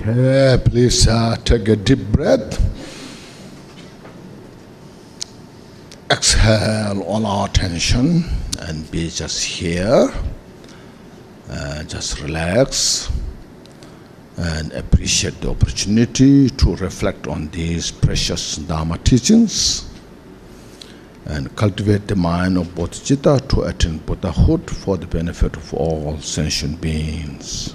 Okay, please take a deep breath. Exhale all our tension and be just here. Just relax and appreciate the opportunity to reflect on these precious Dharma teachings and cultivate the mind of Bodhicitta to attain Buddhahood for the benefit of all sentient beings.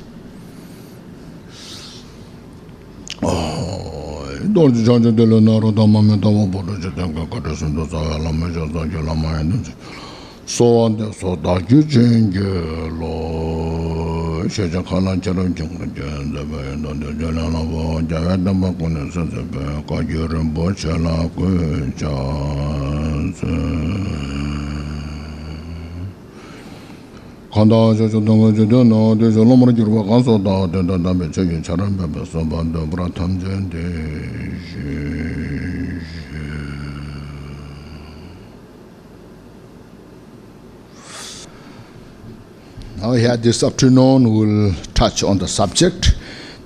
Now here this afternoon we'll touch on the subject,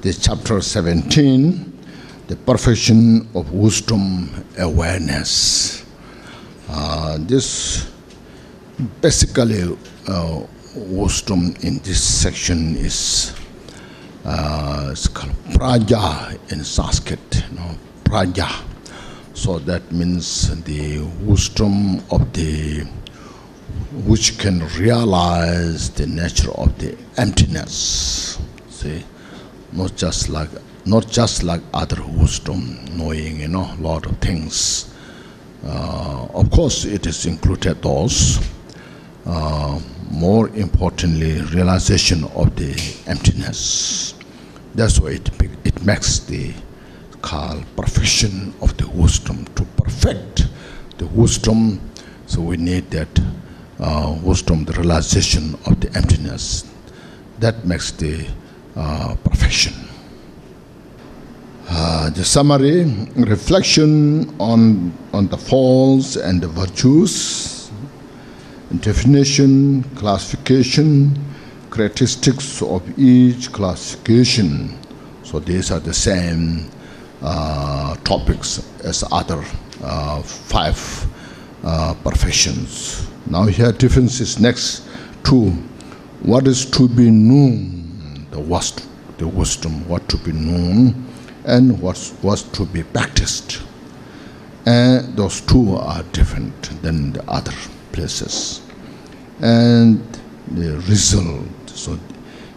the chapter 17, the perfection of wisdom awareness. This basically wisdom in this section is it's called praja in Sanskrit, praja. So that means the wisdom of the which can realize the nature of the emptiness. See, not just like other wisdom, knowing a lot of things. Of course, it is included those. More importantly, realization of the emptiness. That's why it makes the called perfection of the wisdom. To perfect the wisdom, so we need that wisdom, the realization of the emptiness. That makes the perfection. The summary, reflection on the faults and the virtues, definition, classification, characteristics of each classification. So these are the same topics as other 5 perfections. Now here difference is next to what is to be known, the wisdom, what to be known, and what's to be practiced. And those two are different than the other places. And the result, so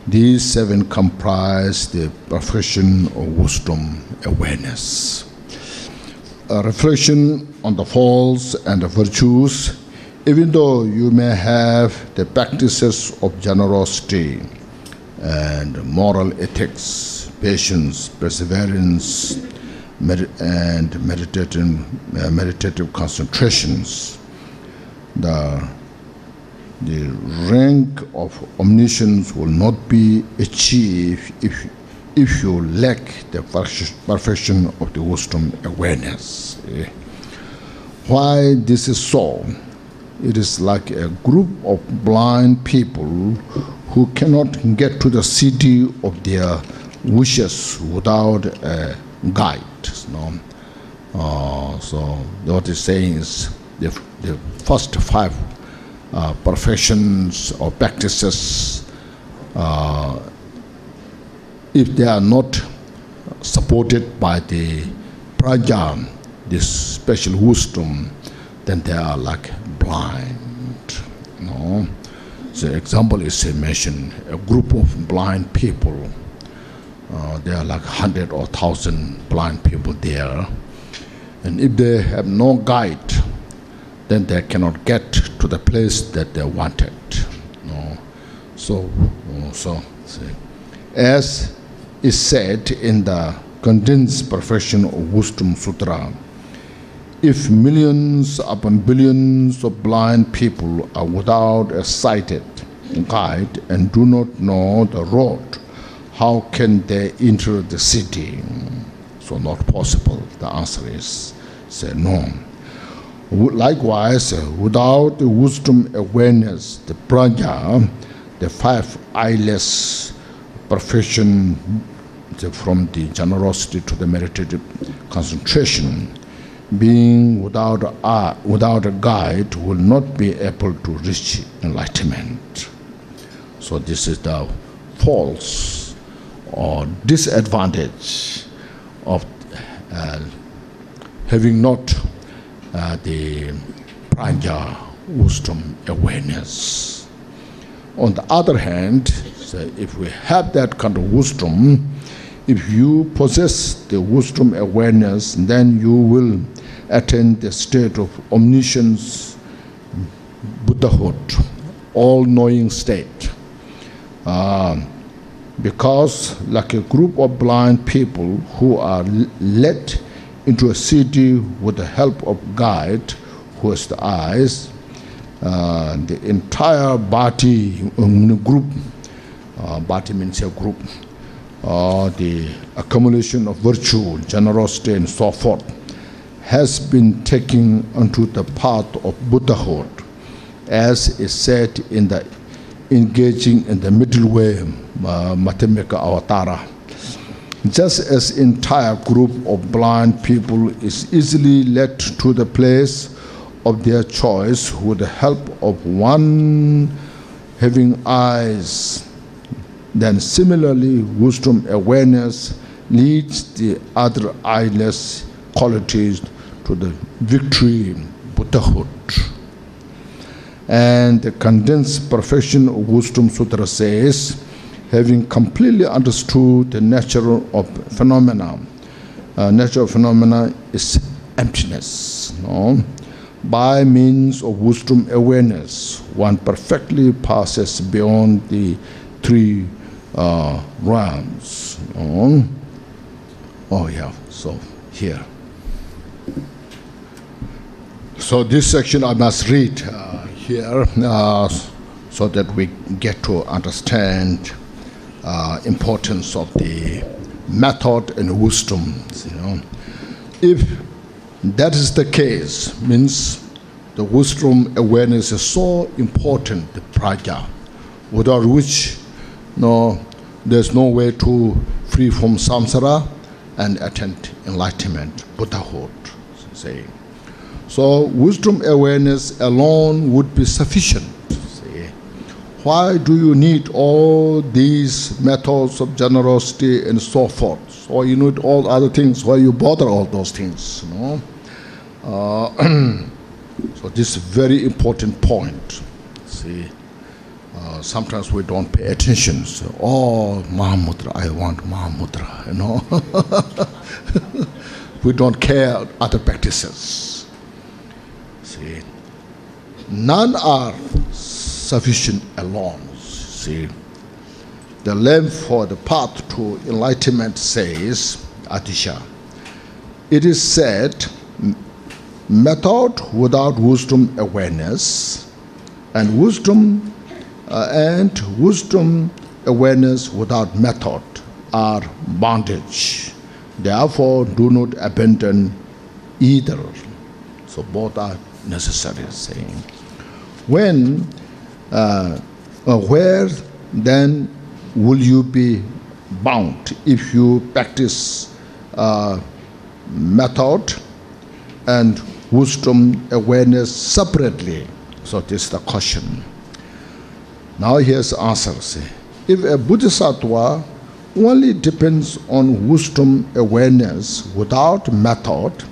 these 7 comprise the perfection of wisdom awareness. A reflection on the faults and the virtues. Even though you may have the practices of generosity and moral ethics, patience, perseverance, and meditative concentrations, the rank of omniscience will not be achieved if you lack the perfection of the wisdom awareness. Why this is so? It is like a group of blind people who cannot get to the city of their wishes without a guide. So what it's saying is the first 5 perfections or practices, if they are not supported by the praja, this special wisdom, then they are like blind. So example is mentioned, a group of blind people. There are like 100 or 1,000 blind people there. And if they have no guide, then they cannot get to the place that they wanted. So as is said in the condensed perfection of Wisdom Sutra, if millions upon billions of blind people are without a sighted guide and do not know the road, how can they enter the city? So not possible. The answer is no. Likewise, without the wisdom awareness, the praja, the 5 eyeless perfection, from the generosity to the meditative concentration. Being without a guide will not be able to reach enlightenment. So this is the false or disadvantage of having not the prajna, wisdom, awareness. On the other hand, so if we have that kind of wisdom, if you possess the wisdom awareness, then you will attain the state of omniscience, Buddhahood, all-knowing state. Because like a group of blind people who are led into a city with the help of guide who has the eyes, the entire bhati group, bhati means a group, the accumulation of virtue, generosity and so forth, has been taken onto the path of Buddhahood, as is said in the engaging in the middle way, Matamika Avatara. Just as entire group of blind people is easily led to the place of their choice with the help of one having eyes, then similarly wisdom awareness leads the other eyeless qualities to the victory, Buddhahood. And the condensed perfection of Wisdom Sutra says, having completely understood the nature of phenomena, nature of phenomena is emptiness. No? By means of wisdom awareness, one perfectly passes beyond the three realms. No? Oh yeah, so here. So this section I must read here so that we get to understand importance of the method and wisdom. You know, if that is the case, means the wisdom awareness is so important, the prajna, without which there's no way to free from samsara and attain enlightenment, Buddhahood, say. So wisdom awareness alone would be sufficient. See. Why do you need all these methods of generosity and so forth? Or you need all other things? Why you bother all those things? You know? So this is a very important point. See, sometimes we don't pay attention. So, oh, Mahamudra, I want Mahamudra. You know, we don't care other practices. See, none are sufficient alone. See, the length for the path to enlightenment says, Atisha, it is said, method without wisdom awareness, and wisdom awareness without method are bondage. Therefore, do not abandon either. So both are necessary, saying. When, where then will you be bound if you practice method and wisdom awareness separately? So this is the question. Now here's the answer. See, if a bodhisattva only depends on wisdom awareness without method,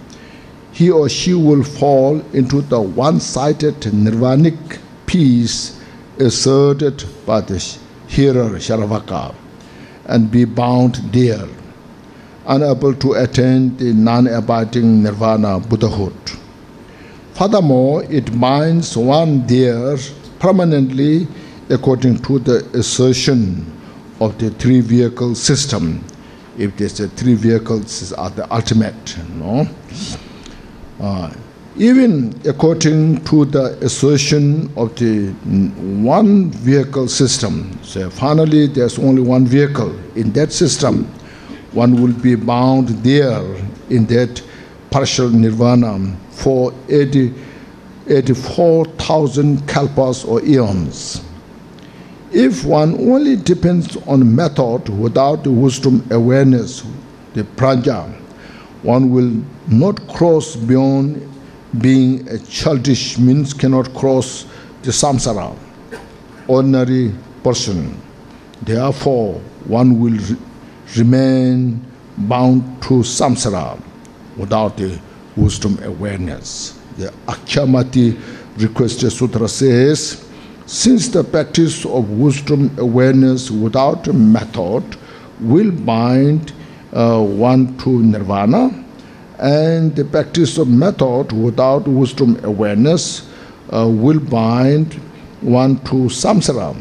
he or she will fall into the one-sided nirvanic peace asserted by the hearer Sharavaka and be bound there, unable to attain the non-abiding nirvana Buddhahood. Furthermore, it binds one there permanently according to the assertion of the three vehicle system. If there's a three vehicles are the ultimate, no? Even according to the assertion of the one vehicle system, so finally there's only one vehicle. In that system, one will be bound there in that partial nirvana for 84,000 kalpas or eons. If one only depends on method without the wisdom awareness, the prajna, one will not cross beyond being a childish, means cannot cross the samsara, ordinary person. Therefore, one will remain bound to samsara without the wisdom awareness. The Akhyamati Requested Sutra says, since the practice of wisdom awareness without a method will bind one to nirvana, and the practice of method without wisdom awareness will bind one to samsara.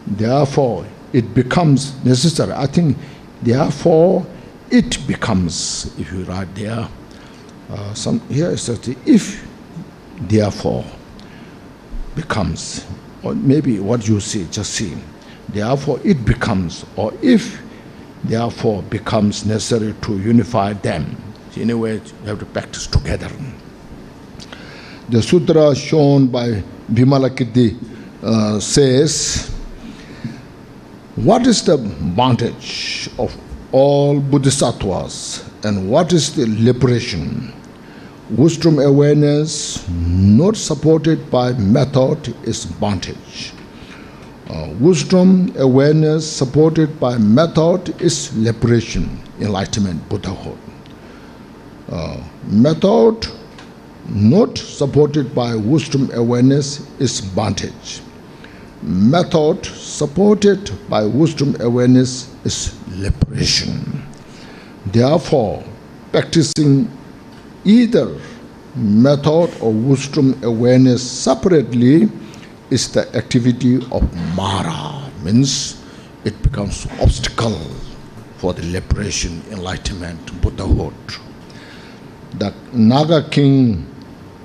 Therefore, it becomes necessary. I think, therefore, it becomes, if you write there, here it says, if, therefore, becomes, or maybe what you see, just see, therefore it becomes, or if, therefore, becomes necessary to unify them. In a way, you have to practice together. The sutra shown by Vimalakirti says, what is the advantage of all bodhisattvas and what is the liberation? Wisdom awareness not supported by method is advantage. Wisdom awareness supported by method is liberation, enlightenment, Buddhahood. Method not supported by wisdom awareness is advantage. Method supported by wisdom awareness is liberation. Therefore, practicing either method or wisdom awareness separately is the activity of Mara, means it becomes obstacle for the liberation, enlightenment, Buddhahood. The Naga king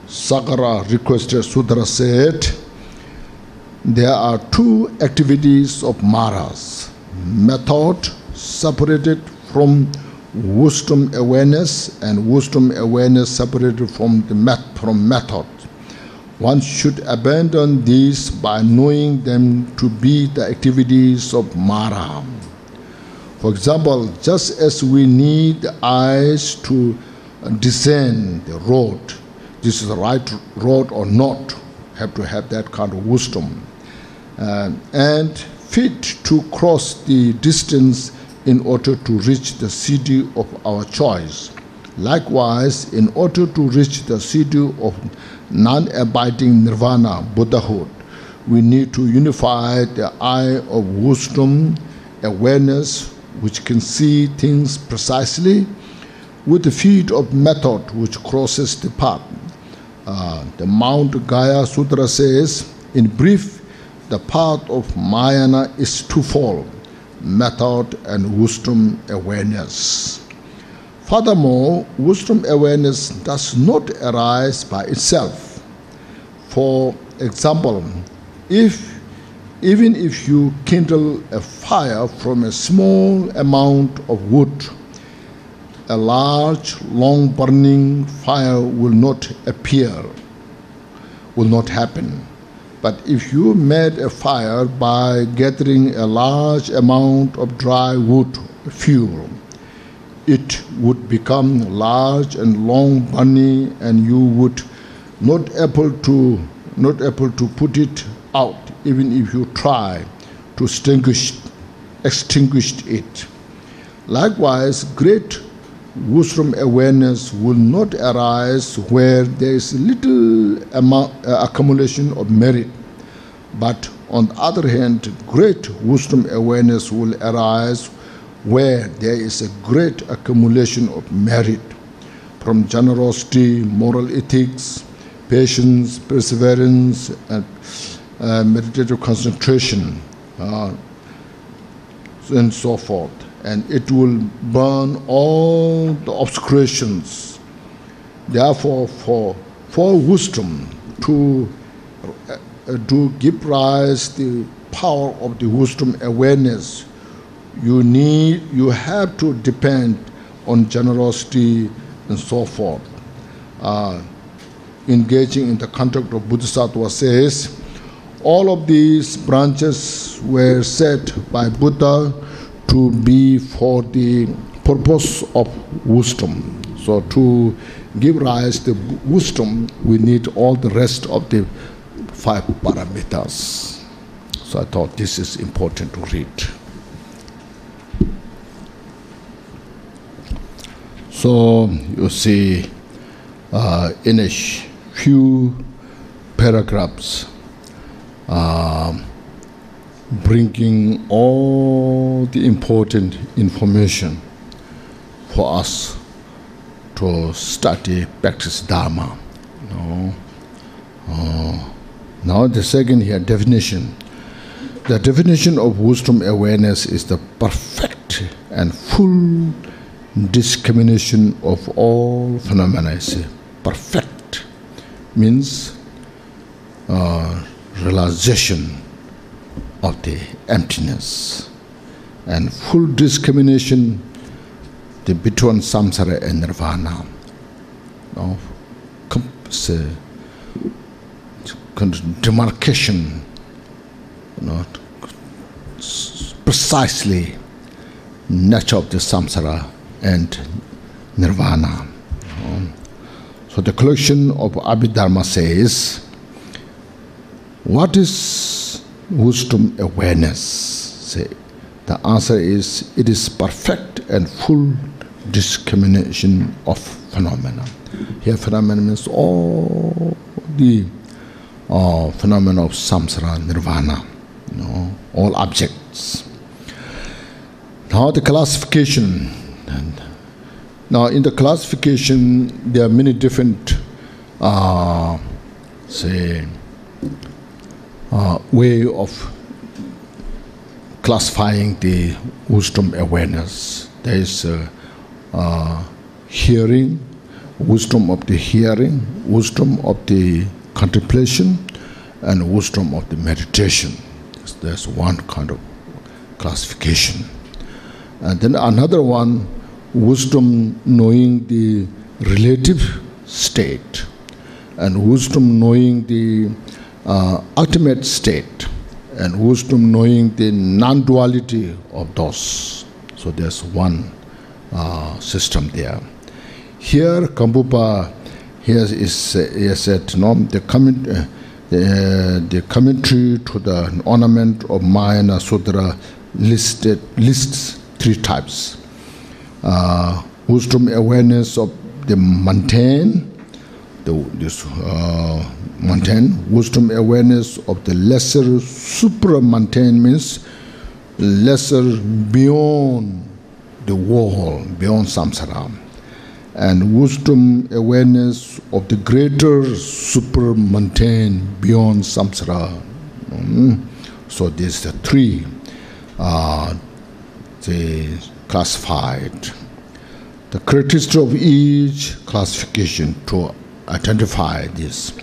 Sakara Requested Sutra said, there are two activities of Maras, method separated from wisdom awareness and wisdom awareness separated from method. One should abandon these by knowing them to be the activities of Mara. For example, just as we need the eyes to discern the road, this is the right road or not, have to have that kind of wisdom. And fit to cross the distance in order to reach the city of our choice. Likewise, in order to reach the city of non-abiding nirvana, Buddhahood, we need to unify the eye of wisdom, awareness, which can see things precisely, with the feet of method, which crosses the path. The Mount Gaya Sutra says, in brief, the path of Mayana is twofold, method and wisdom awareness. Furthermore, wisdom awareness does not arise by itself. For example, even if you kindle a fire from a small amount of wood, a large, long-burning fire will not appear, will not happen. But if you made a fire by gathering a large amount of dry wood fuel, it would become large and long burning, and you would not able to put it out, even if you try to extinguish it. Likewise, great wisdom awareness will not arise where there is little accumulation of merit. But on the other hand, great wisdom awareness will arise where there is a great accumulation of merit from generosity, moral ethics, patience, perseverance, and meditative concentration, and so forth. And it will burn all the obscurations. Therefore, for wisdom to give rise the power of the wisdom awareness, you have to depend on generosity and so forth. Engaging in the conduct of Bodhisattva says, all of these branches were set by Buddha to be for the purpose of wisdom. So to give rise to wisdom, we need all the rest of the 5 paramitas. So I thought this is important to read. So you see, in a few paragraphs, bringing all the important information for us to study, practice Dharma. Now the second here, definition. The definition of wisdom awareness is the perfect and full discrimination of all phenomena. Perfect means realization of the emptiness, and full discrimination between samsara and nirvana. Demarcation, precisely nature of the samsara and nirvana. So the collection of Abhidharma says, what is wisdom awareness? Say, the answer is, it is perfect and full discrimination of phenomena. Here phenomena means all the phenomena of samsara, nirvana, all objects. Now the classification. Now in the classification, there are many different, way of classifying the wisdom awareness. There is hearing, wisdom of the hearing, wisdom of the contemplation, and wisdom of the meditation. There's one kind of classification. And then another one, wisdom knowing the relative state, and wisdom knowing the ultimate state, and wisdom knowing the non-duality of those. So there's one system there. Here, Gampopa he said, the commentary to the Ornament of Mind Sutra lists 3 types. Wisdom awareness of the mundane, wisdom awareness of the lesser supramundane, means lesser beyond the world, beyond samsara, and wisdom awareness of the greater supramundane, beyond samsara. So these are 3 they classified. The characteristic of each classification to identify this.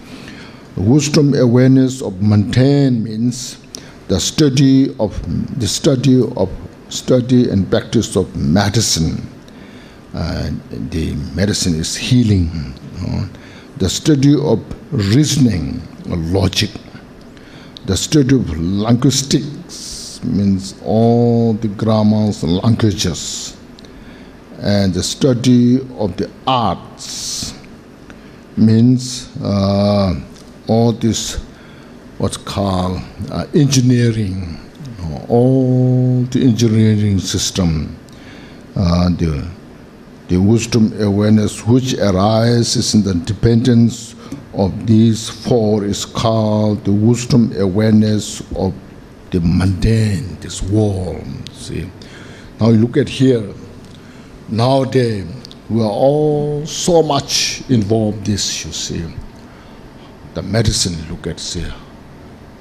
Wisdom awareness of mundane means the study and practice of medicine. The medicine is healing. The study of reasoning or logic. The study of linguistics means all the grammars and languages. And the study of the arts means all this what's called engineering, all the engineering system, the wisdom awareness which arises in the dependence of these 4 is called the wisdom awareness of the mundane, this world. See, now you look at here. Nowadays, we are all so much involved in this, you see. The medicine, look at, see.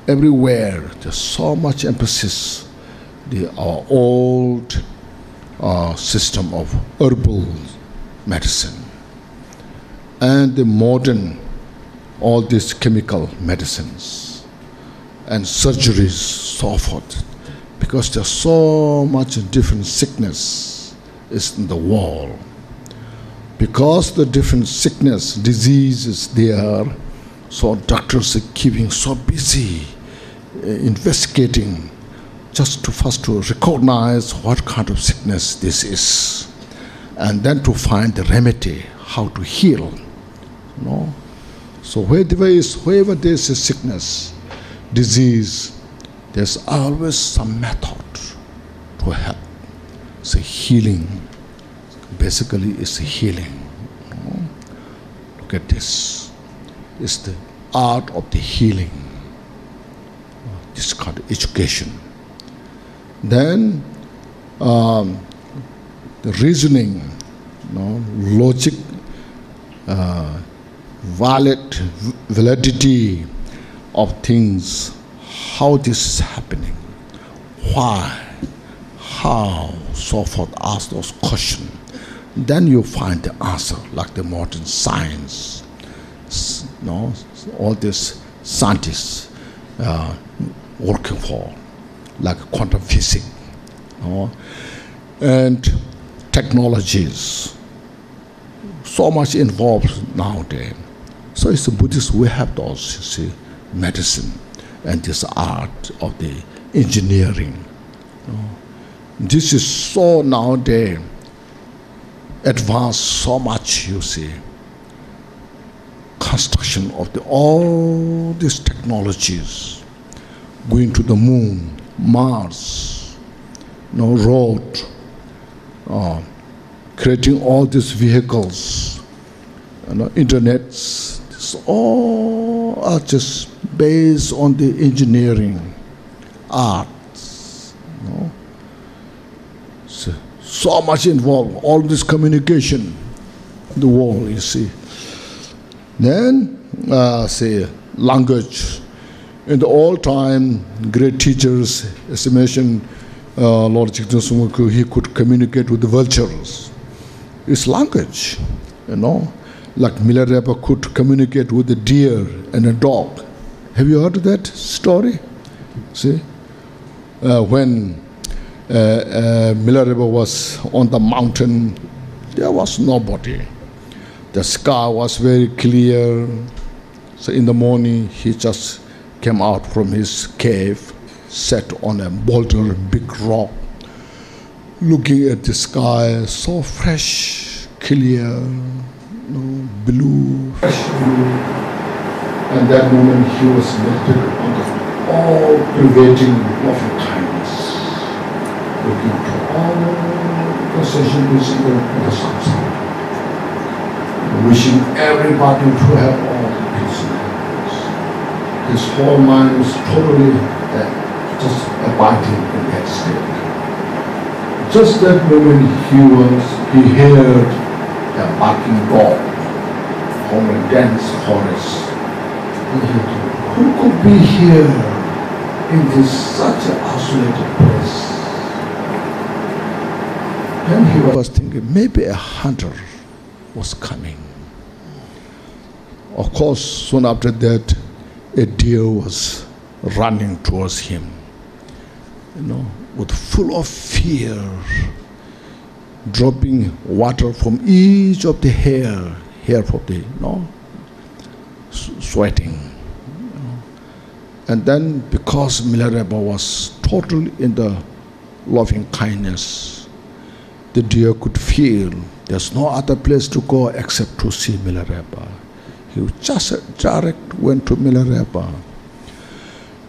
Everywhere, there's so much emphasis. Our old system of herbal medicine and the modern, all these chemical medicines and surgeries, so forth. Because there's so much different sickness is in the world. Because the different sickness, disease is there, so doctors are keeping so busy investigating just to first to recognize what kind of sickness this is, and then to find the remedy, how to heal. So wherever there is a sickness, disease, there's always some method to help. So healing, basically is healing. Look at this. It's the art of the healing. This kind of education. Then the reasoning, logic, validity of things, how this is happening, why, how, so forth, ask those questions. Then you find the answer, like the modern science. All these scientists working for, like quantum physics, and technologies. So much involved nowadays. So it's a Buddhist, we have those, medicine and this art of the engineering. This is so nowadays advanced so much, construction of all these technologies, going to the moon, Mars, road, creating all these vehicles, internets. This all are just based on the engineering, arts. So much involved, all this communication in the world, Then, language. In the old time, great teachers, estimation, Lord Jigten Sumuku, he could communicate with the vultures. It's language, Like Milarepa could communicate with a deer and a dog. Have you heard of that story? When Milarepa was on the mountain, there was nobody. The sky was very clear. So in the morning, he just came out from his cave, sat on a boulder, big rock, looking at the sky, so fresh, clear, blue, fresh blue. And that moment he was meditated on the all-pervading loving kindness, looking to all the sensations in the samsara, wishing everybody to have all the peace and happiness. His whole mind was totally just abiding in that state. Just that moment he heard a barking dog from a dense forest. And he thought, who could be here in this such an isolated place? Then he was thinking, maybe a hunter was coming. Of course, soon after that, a deer was running towards him, with full of fear, dropping water from each of the hair from the, sweating. And then, because Milarepa was totally in the loving kindness, the deer could feel there's no other place to go except to see Milarepa. He just direct went to Milarepa.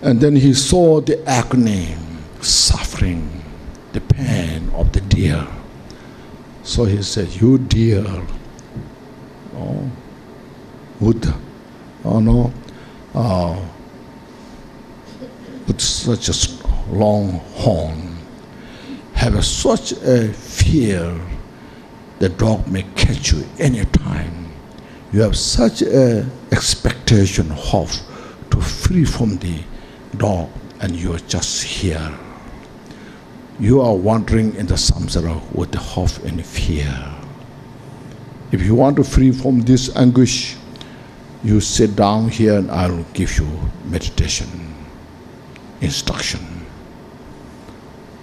And then he saw the agony, suffering, the pain of the deer. So he said, you deer, with such a long horn, have such a fear, the dog may catch you any time. You have such a expectation, hope to free from the dog, and you are just here. You are wandering in the samsara with the hope and fear. If you want to free from this anguish, you sit down here and I will give you meditation, instruction.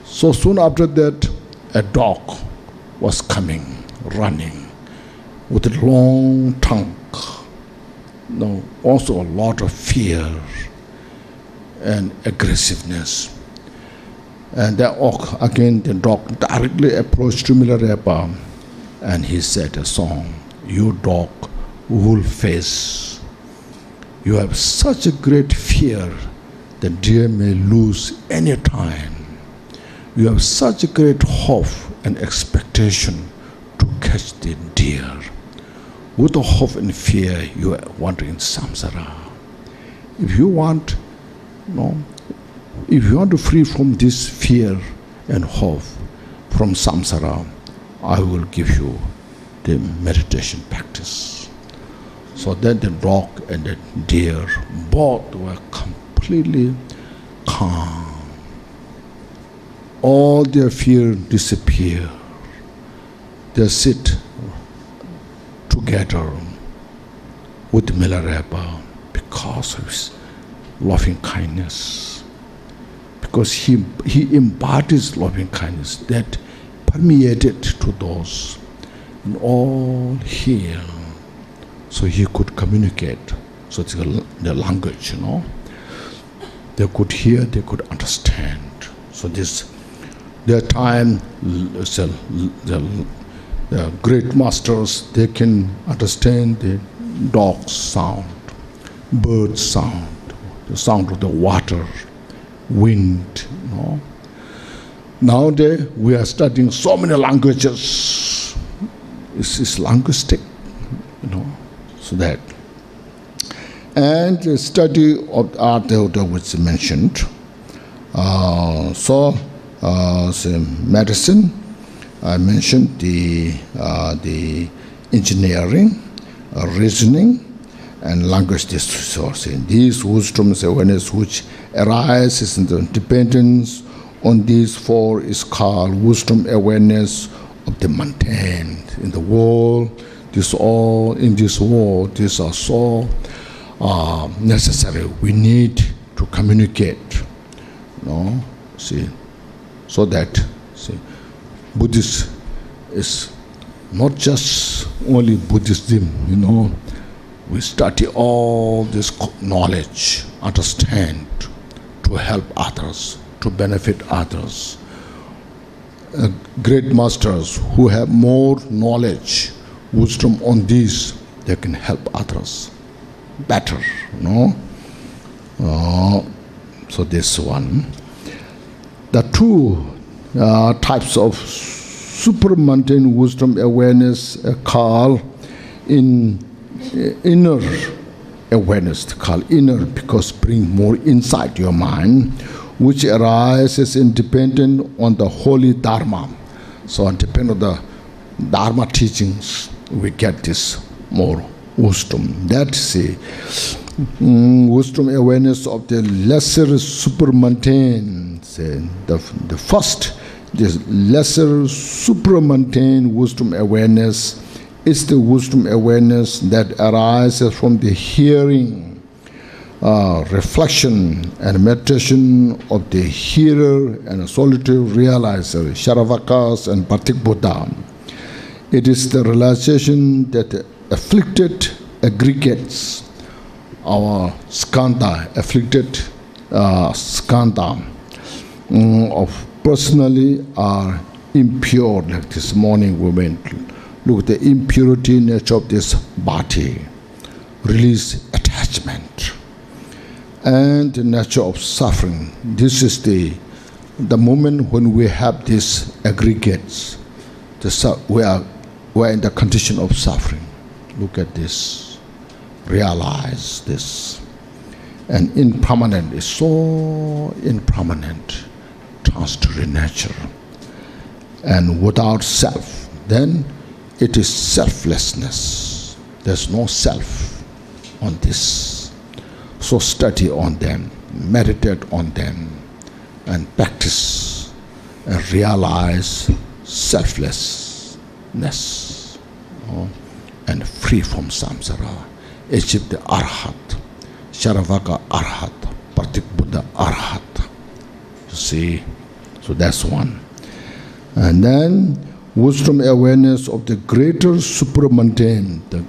So soon after that, a dog was coming, running, with a long tongue, also a lot of fear. and aggressiveness. And then again the dog directly approached to Milarepa, and he said a song, "You dog, wolf face, you have such a great fear that deer may lose any time. You have such a great hope and expectation to catch the deer. With the hope and fear, you are wandering samsara. If you want, if you want to free from this fear and hope from samsara, I will give you the meditation practice." So then the dog and the deer both were completely calm. All their fear disappeared. They sit together with Milarepa because of his loving kindness. Because he embodies loving kindness that permeated to those in all here. So he could communicate. So it's the language, They could hear, they could understand. So their time, the great masters, they can understand the dog sound, bird sound, the sound of the water, wind, Nowadays, we are studying so many languages. It's linguistic, so that. And the study of art which mentioned. Medicine, I mentioned the engineering, reasoning, and language distortion. These wisdoms awareness which arises in the dependence on these four is called wisdom awareness of the mundane. In the world, in this world, these are so necessary. We need to communicate, so that Buddhist is not just only Buddhism, we study all this knowledge, understand, to help others, to benefit others. Great masters who have more knowledge, wisdom on this, they can help others better, so this one. The two types of supramundane wisdom awareness are called inner awareness, called inner because bring more insight to your mind, which arises independent on the holy Dharma. So independent of the Dharma teachings, we get this more wisdom. That's the wisdom awareness of the lesser supramundane. The first, this lesser supramundane wisdom awareness is the wisdom awareness that arises from the hearing, reflection, and meditation of the hearer and solitary realizer, Sharavakas and Partik Buddha. It is the realization that the afflicted aggregates, our skandha, afflicted skandha of personally are impure. Like this morning we went, look at the impurity nature of this body, release attachment, and the nature of suffering. This is the moment when we have these aggregates, we are in the condition of suffering. Look at this, realize this. And impermanent is so impermanent, transitory nature. And without self, then it is selflessness. There's no self on this. So study on them, meditate on them, and practice and realize selflessness, and free from samsara. Achieve the arhat, Sharavaka arhat, Partik Buddha arhat. You see, so that's one. And then wisdom awareness of the greater supramundane, the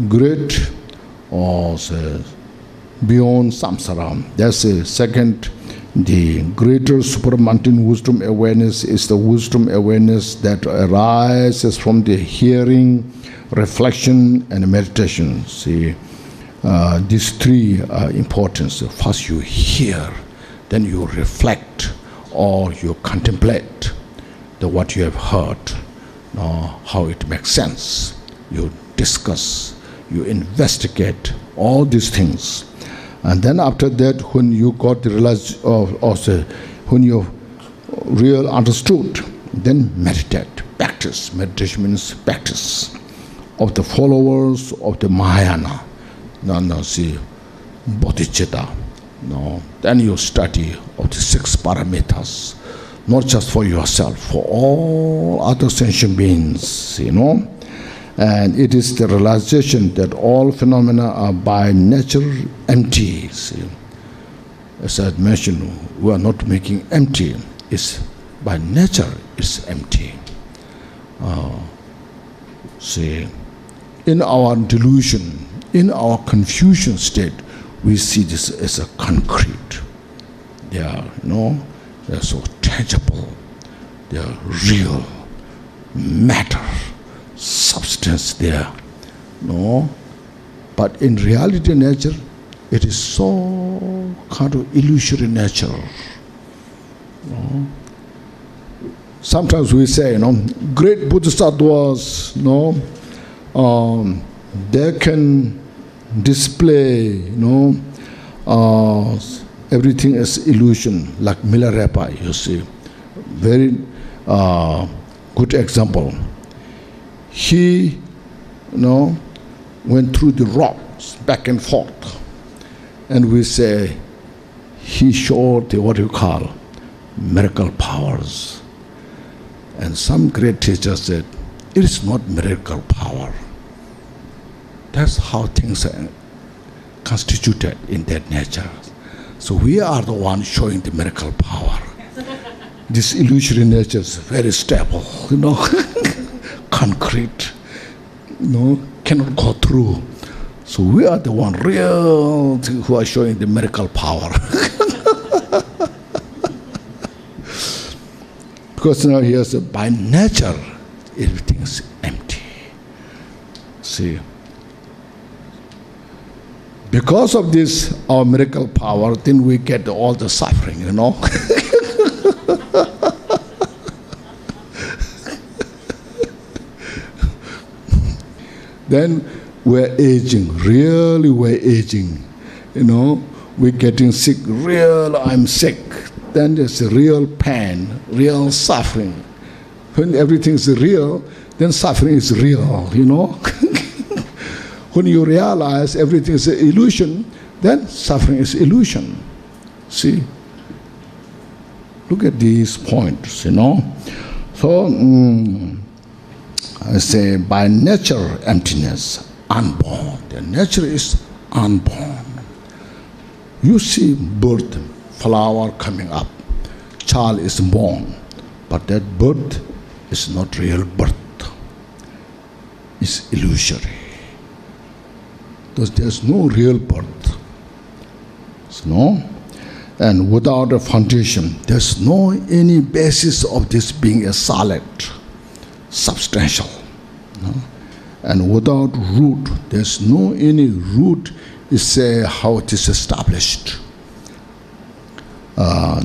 great beyond samsara. That's the second. The greater supramountain wisdom awareness is the wisdom awareness that arises from the hearing, reflection, and meditation. See, these three are important. So first you hear, then you reflect, or you contemplate what you have heard, how it makes sense. You discuss, you investigate all these things. And then after that, when you got the when you real understood, then meditate, practice. Meditation means practice of the followers of the Mahayana. See, bodhicitta. Then you study of the 6 paramitas, not just for yourself, for all other sentient beings, And it is the realization that all phenomena are by nature empty. See? As I mentioned, we are not making empty. It's by nature it's empty. See, in our delusion, in our confusion state, we see this as a concrete. They are, they're so tangible. They are real matter. Substance there, but in reality nature, it is so kind of illusory nature. Sometimes we say, great Bodhisattvas, they can display, everything as illusion, like Milarepa, you see, very good example. He, went through the rocks back and forth, and we say he showed what you call miracle powers. And some great teachers said it is not miracle power. That's how things are constituted in that nature. So we are the ones showing the miracle power. This illusory nature is very stable, concrete, cannot go through. So we are the one real who are showing the miracle power. Because now he has by nature, everything is empty. See, because of this, our miracle power, then we get all the suffering, Then we're aging, really we're aging. We're getting sick, I'm sick. Then there's a real pain, real suffering. When everything is real, then suffering is real, When you realize everything is an illusion, then suffering is illusion. See? Look at these points, So, I say, by nature, emptiness, unborn. The nature is unborn. You see birth, flower coming up. Child is born. But that birth is not real birth. It's illusory. Because there's no real birth. And without a foundation, there's no any basis of this being a solid, substantial. And without root, there's no any root is how it is established.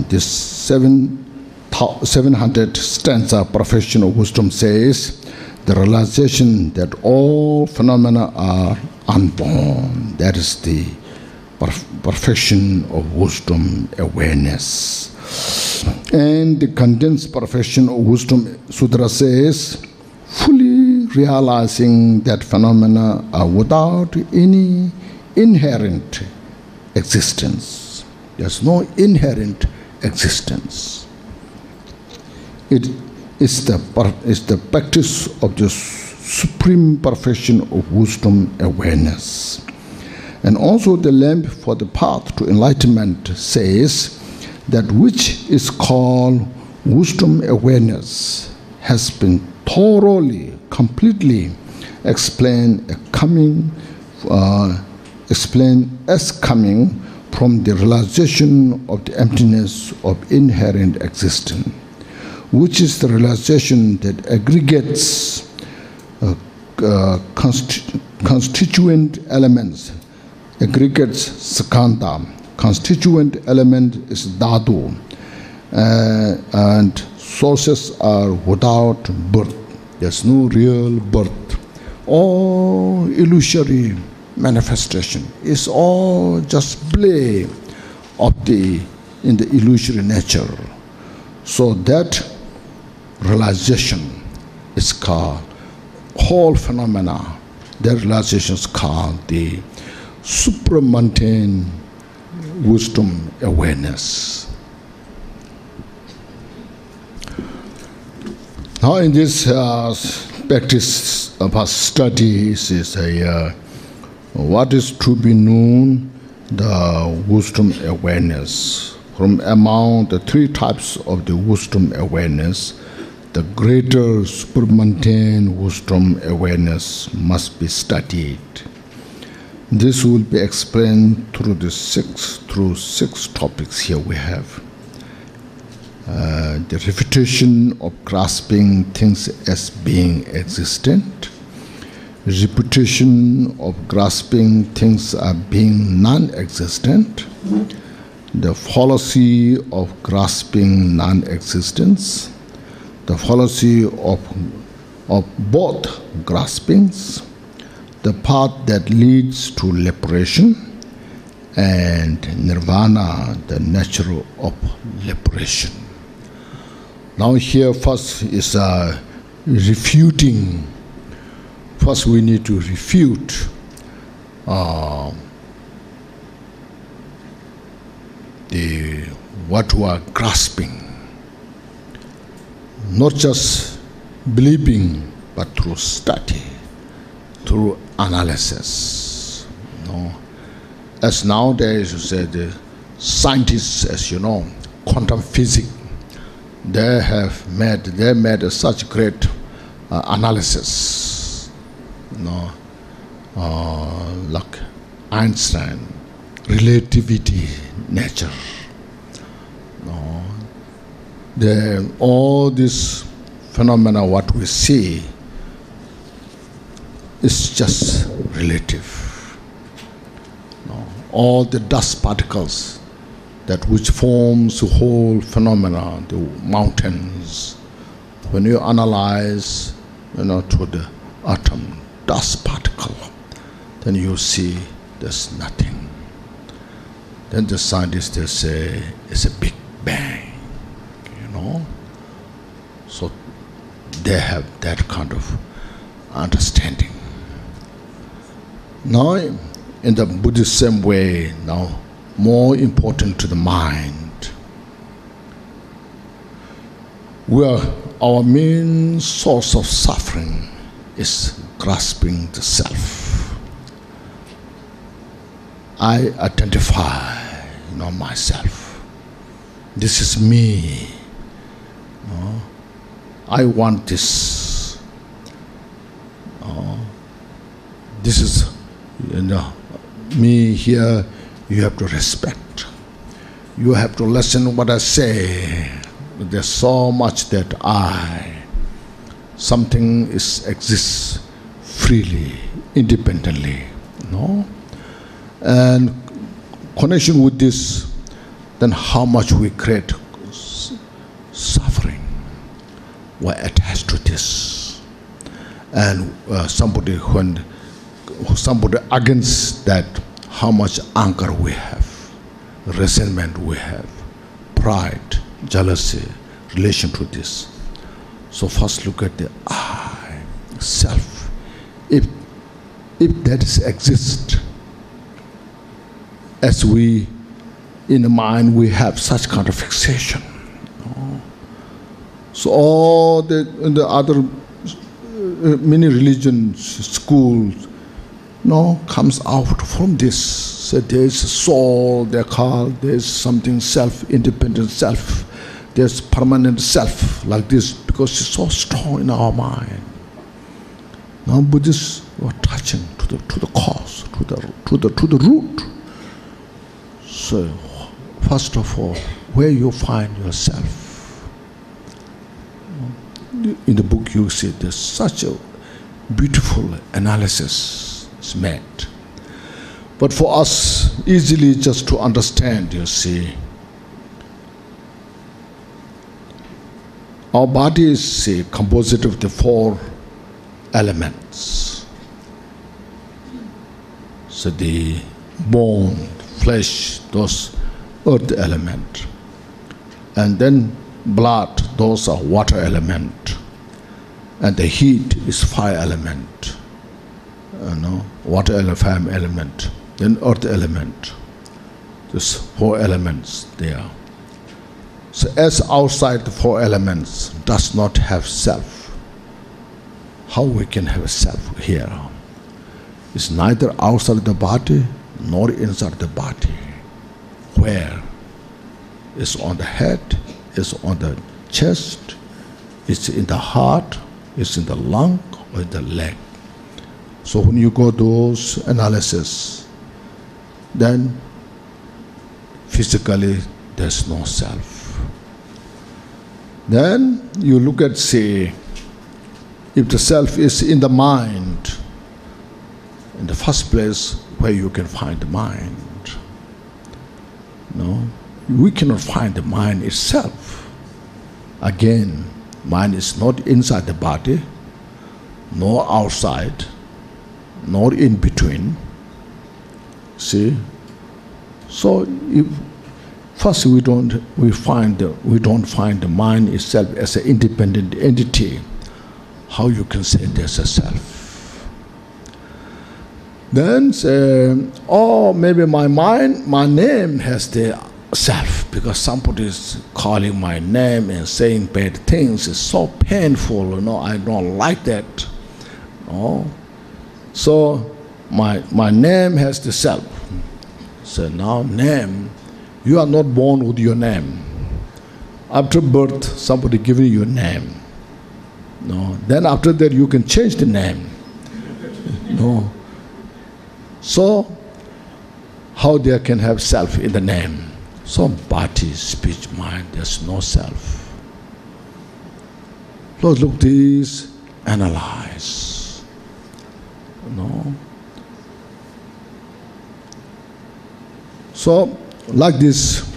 This 700 stanza profession of wisdom says, the realization that all phenomena are unborn. That is the perfection of wisdom awareness. And the condensed perfection of wisdom sutra says, fully realizing that phenomena are without any inherent existence. There's no inherent existence. It is the practice of the supreme perfection of wisdom awareness. And also the lamp for the path to enlightenment says that which is called wisdom awareness has been thoroughly, completely explained explained as coming from the realization of the emptiness of inherent existence, which is the realization that aggregates constituent elements, aggregates skandha, constituent element is dhatu, and sources are without birth. There's no real birth. All illusory manifestation is all just play of in the illusory nature. So that realization is called whole phenomena. That realization is called the supramental wisdom awareness. Now in this practice of our studies is what is to be known, the wisdom awareness. From among the three types of the wisdom awareness, the greater supramental wisdom awareness must be studied. This will be explained through the six topics here we have. The refutation of grasping things as being existent, reputation of grasping things as being non-existent, the fallacy of grasping non-existence, the fallacy of both graspings, the path that leads to liberation, and nirvana, the nature of liberation. Now here first is refuting. First we need to refute what we are grasping. Not just believing, but through study, through analysis. As nowadays you say, the scientists, as you know, quantum physics, they made such great analysis, like Einstein, relativity, nature. All these phenomena, what we see, is just relative. All the dust particles that which forms the whole phenomena, the mountains, when you analyze, to the atom, dust particle, then you see there's nothing. Then the scientists, they say it's a big bang, So they have that kind of understanding. Now, in the Buddhism way, now more important to the mind, where our main source of suffering is grasping the self. I identify, myself. This is me. I want this. This is, me here. You have to respect. You have to listen what I say. There's so much that something exists freely, independently, And connection with this, then how much we create suffering. We're attached to this. And somebody against that, how much anger we have, resentment we have, pride, jealousy, relation to this. So first look at the I, self. If that exists, as we, in the mind, we have such kind of fixation. So all the other many religions, schools, comes out from this. So there's a soul, they're called, there's something self-independent self, there's permanent self, like this, because it's so strong in our mind. Now Buddhists You are touching to the cause, to the root. So, first of all, where you find yourself. In the book you see there's such a beautiful analysis is made. But for us, easily just to understand, you see, our body is composed of the 4 elements. So the bone, flesh, those earth element. And then blood, those are water element. And the heat is fire element. Water element. Then earth element. There's 4 elements there. So as outside the 4 elements does not have self, how we can have a self here? It's neither outside the body nor inside the body. Where? It's on the head, it's on the chest, it's in the heart, it's in the lung or in the leg. So when you go those analysis, then physically there's no self. Then you look at, say, if the self is in the mind, in the first place, where you can find the mind. No, we cannot find the mind itself. Again, mind is not inside the body, nor outside, nor in between. See? So if first we don't find the mind itself as an independent entity, how you can say there's a self? Then say, maybe my mind, my name has the self, because somebody is calling my name and saying bad things. It's so painful, I don't like that. So my name has the self. So now name, you are not born with your name. After birth, somebody giving you a name. Then after that you can change the name. So, how there can have self in the name? So, body, speech, mind, there's no self. Let's look this, analyze. So, like this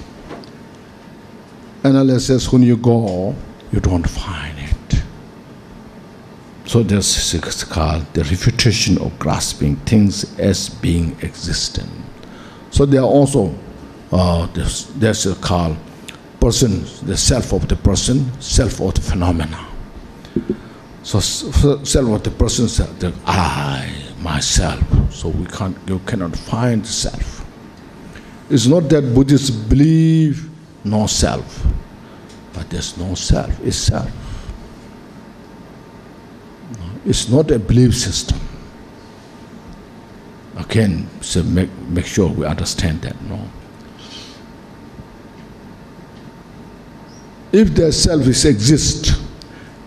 analysis, when you go, you don't find it. So this is called the refutation of grasping things as being existent. So there are also, there's called person, the self of the person, self of the phenomena. So self of the person is the I, myself. So you cannot find self. It's not that Buddhists believe no self, but there's no self, it's self. It's not a belief system. Again, so make sure we understand that. If the self exists,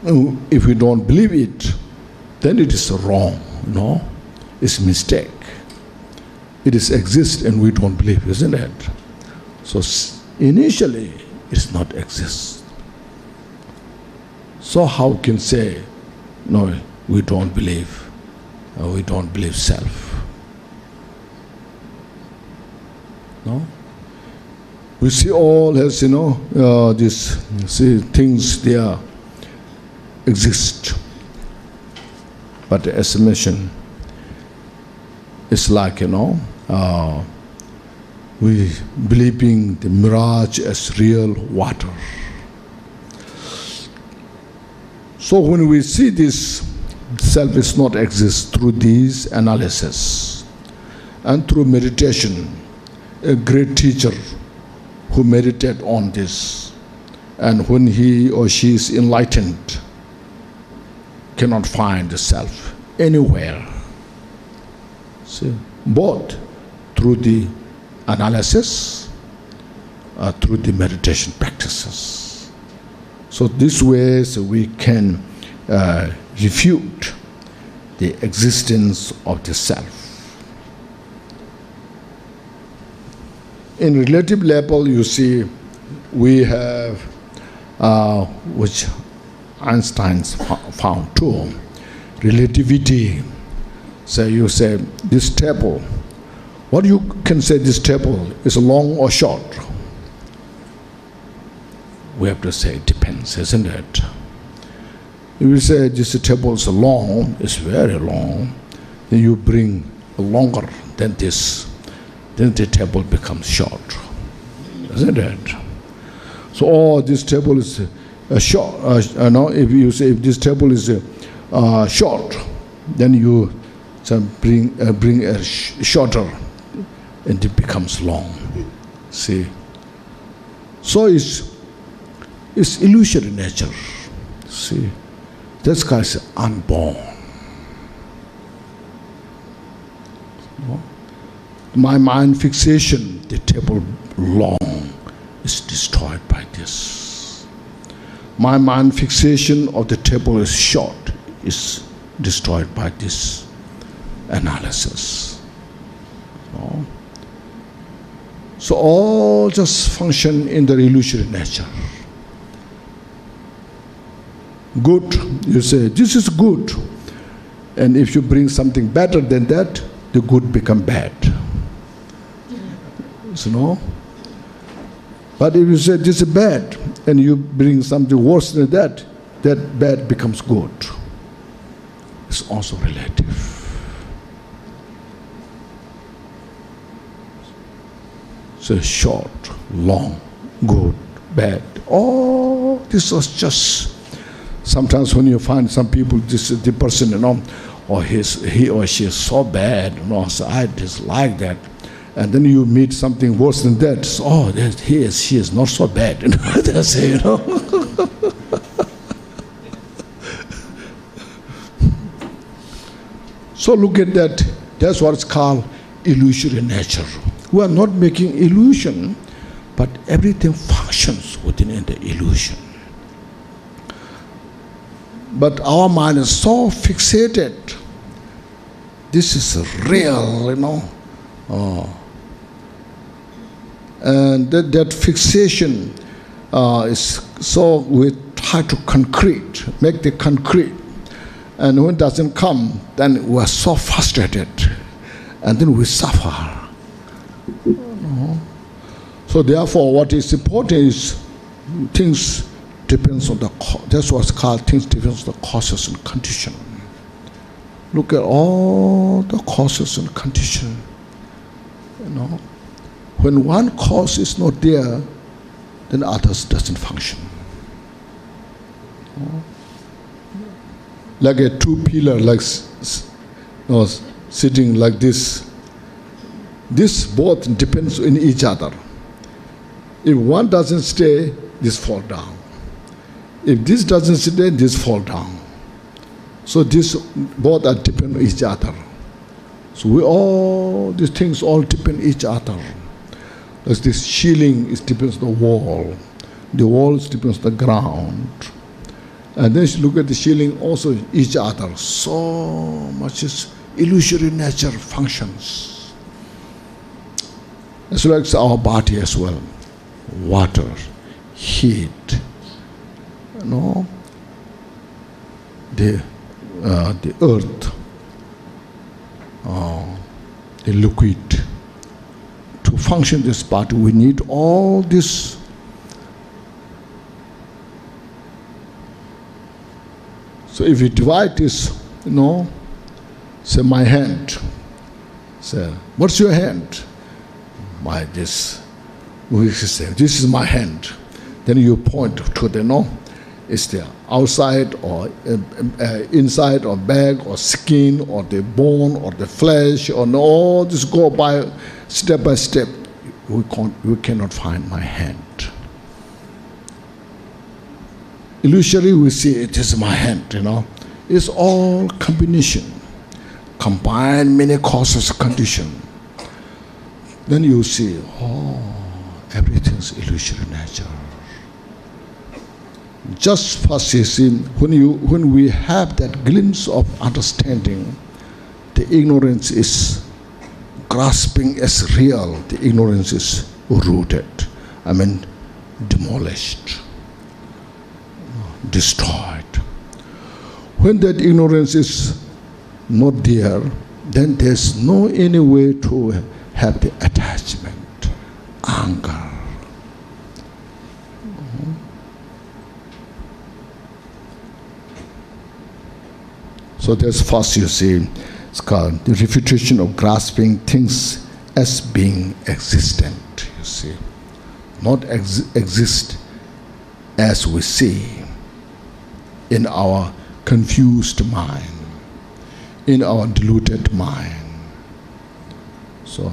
if we don't believe it, then it is wrong. It's a mistake. It is exist and we don't believe, isn't it? So initially, it's not exist. So how can say, no, we don't believe, we don't believe self. No? We see all as, these things there exist. But as I mentioned, it's like, we believing the mirage as real water. So when we see this self is not exist through these analysis and through meditation, a great teacher who meditate on this, and when he or she is enlightened, cannot find the self anywhere. See, both through the analysis, through the meditation practices. So this way we can refute the existence of the self. In relative level, you see, we have, which Einstein found too, relativity. So you say, this table, what you can say this table is long or short? We have to say it depends, isn't it? If you say this table is long, it's very long, then you bring longer than this, then the table becomes short, isn't it? So, this table is short. If you say if this table is short, then you bring a shorter, and it becomes long. See, so it's illusory nature. See, this guy is unborn. My mind fixation, the table long, is destroyed by this. My mind fixation of the table is short, is destroyed by this analysis. So all just function in the illusory nature. Good, you say, this is good. And if you bring something better than that, the good become bad. But if you say this is bad, and you bring something worse than that, that bad becomes good. It's also relative. So short, long, good, bad. Oh, this was just. Sometimes when you find some people, this is the person, or he or she is so bad, so I dislike that. And then you meet something worse than that. So, she is not so bad. They say, So look at that. That's what's called illusory nature. We are not making illusion, but everything functions within the illusion. But our mind is so fixated. This is real, and that fixation is so we try to make the concrete. And when it doesn't come, then we are so frustrated. And then we suffer. So therefore, what is important is things depends on that's what's called things depends on the causes and condition. Look at all the causes and condition. When one cause is not there, then others doesn't function. Like a two pillar, like sitting like this. This both depends on each other. If one doesn't stay, this fall down. If this doesn't stay, this fall down. So this both are depend on each other. So these things all depend on each other. As this ceiling depends on the wall. The walls depends on the ground. And then you look at the ceiling, also each other. So much is illusory nature functions. It's like our body as well. Water, heat, the earth, the liquid. To function this body, we need all this. So if you divide this, say my hand. Say, what's your hand? This. We say, this is my hand. Then you point to the, is the outside or inside or back or skin or the bone or the flesh or all this go by step. We cannot find my hand. Illusory, we see it is my hand, It's all combination. Combine many causes, condition. Then you see, everything's illusory nature. Just first, you see, when we have that glimpse of understanding, the ignorance is grasping as real. The ignorance is rooted. Demolished, destroyed. When that ignorance is not there, then there's no any way to have the attachment, anger. So that's first, you see, it's called the refutation of grasping things as being existent, you see. Not exist as we see in our confused mind, in our deluded mind. So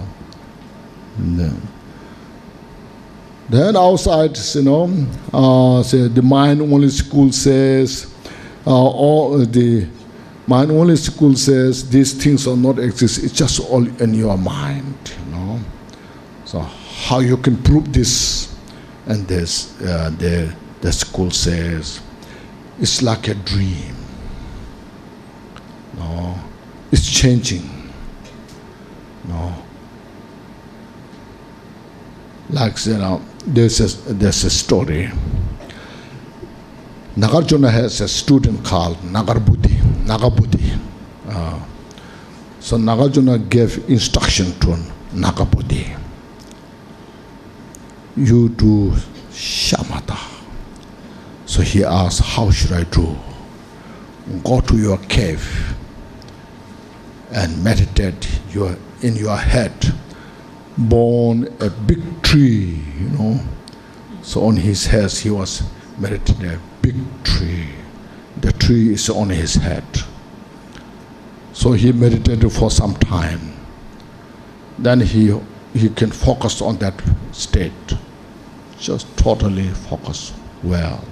then outside, say the mind only school says, the mind only school says these things are not exist. It's just all in your mind, So how you can prove this? And this, the school says, it's like a dream. No, it's changing. No, like there's a story. Nagarjuna has a student called Nagabuddhi. So Nagarjuna gave instruction to Nagabuddhi. You do shamatha. So he asked, how should I do? Go to your cave and meditate in your head. Born a big tree, So on his head he was meditating a big tree. The tree is on his head. So he meditated for some time. Then he can focus on that state. Just totally focus well.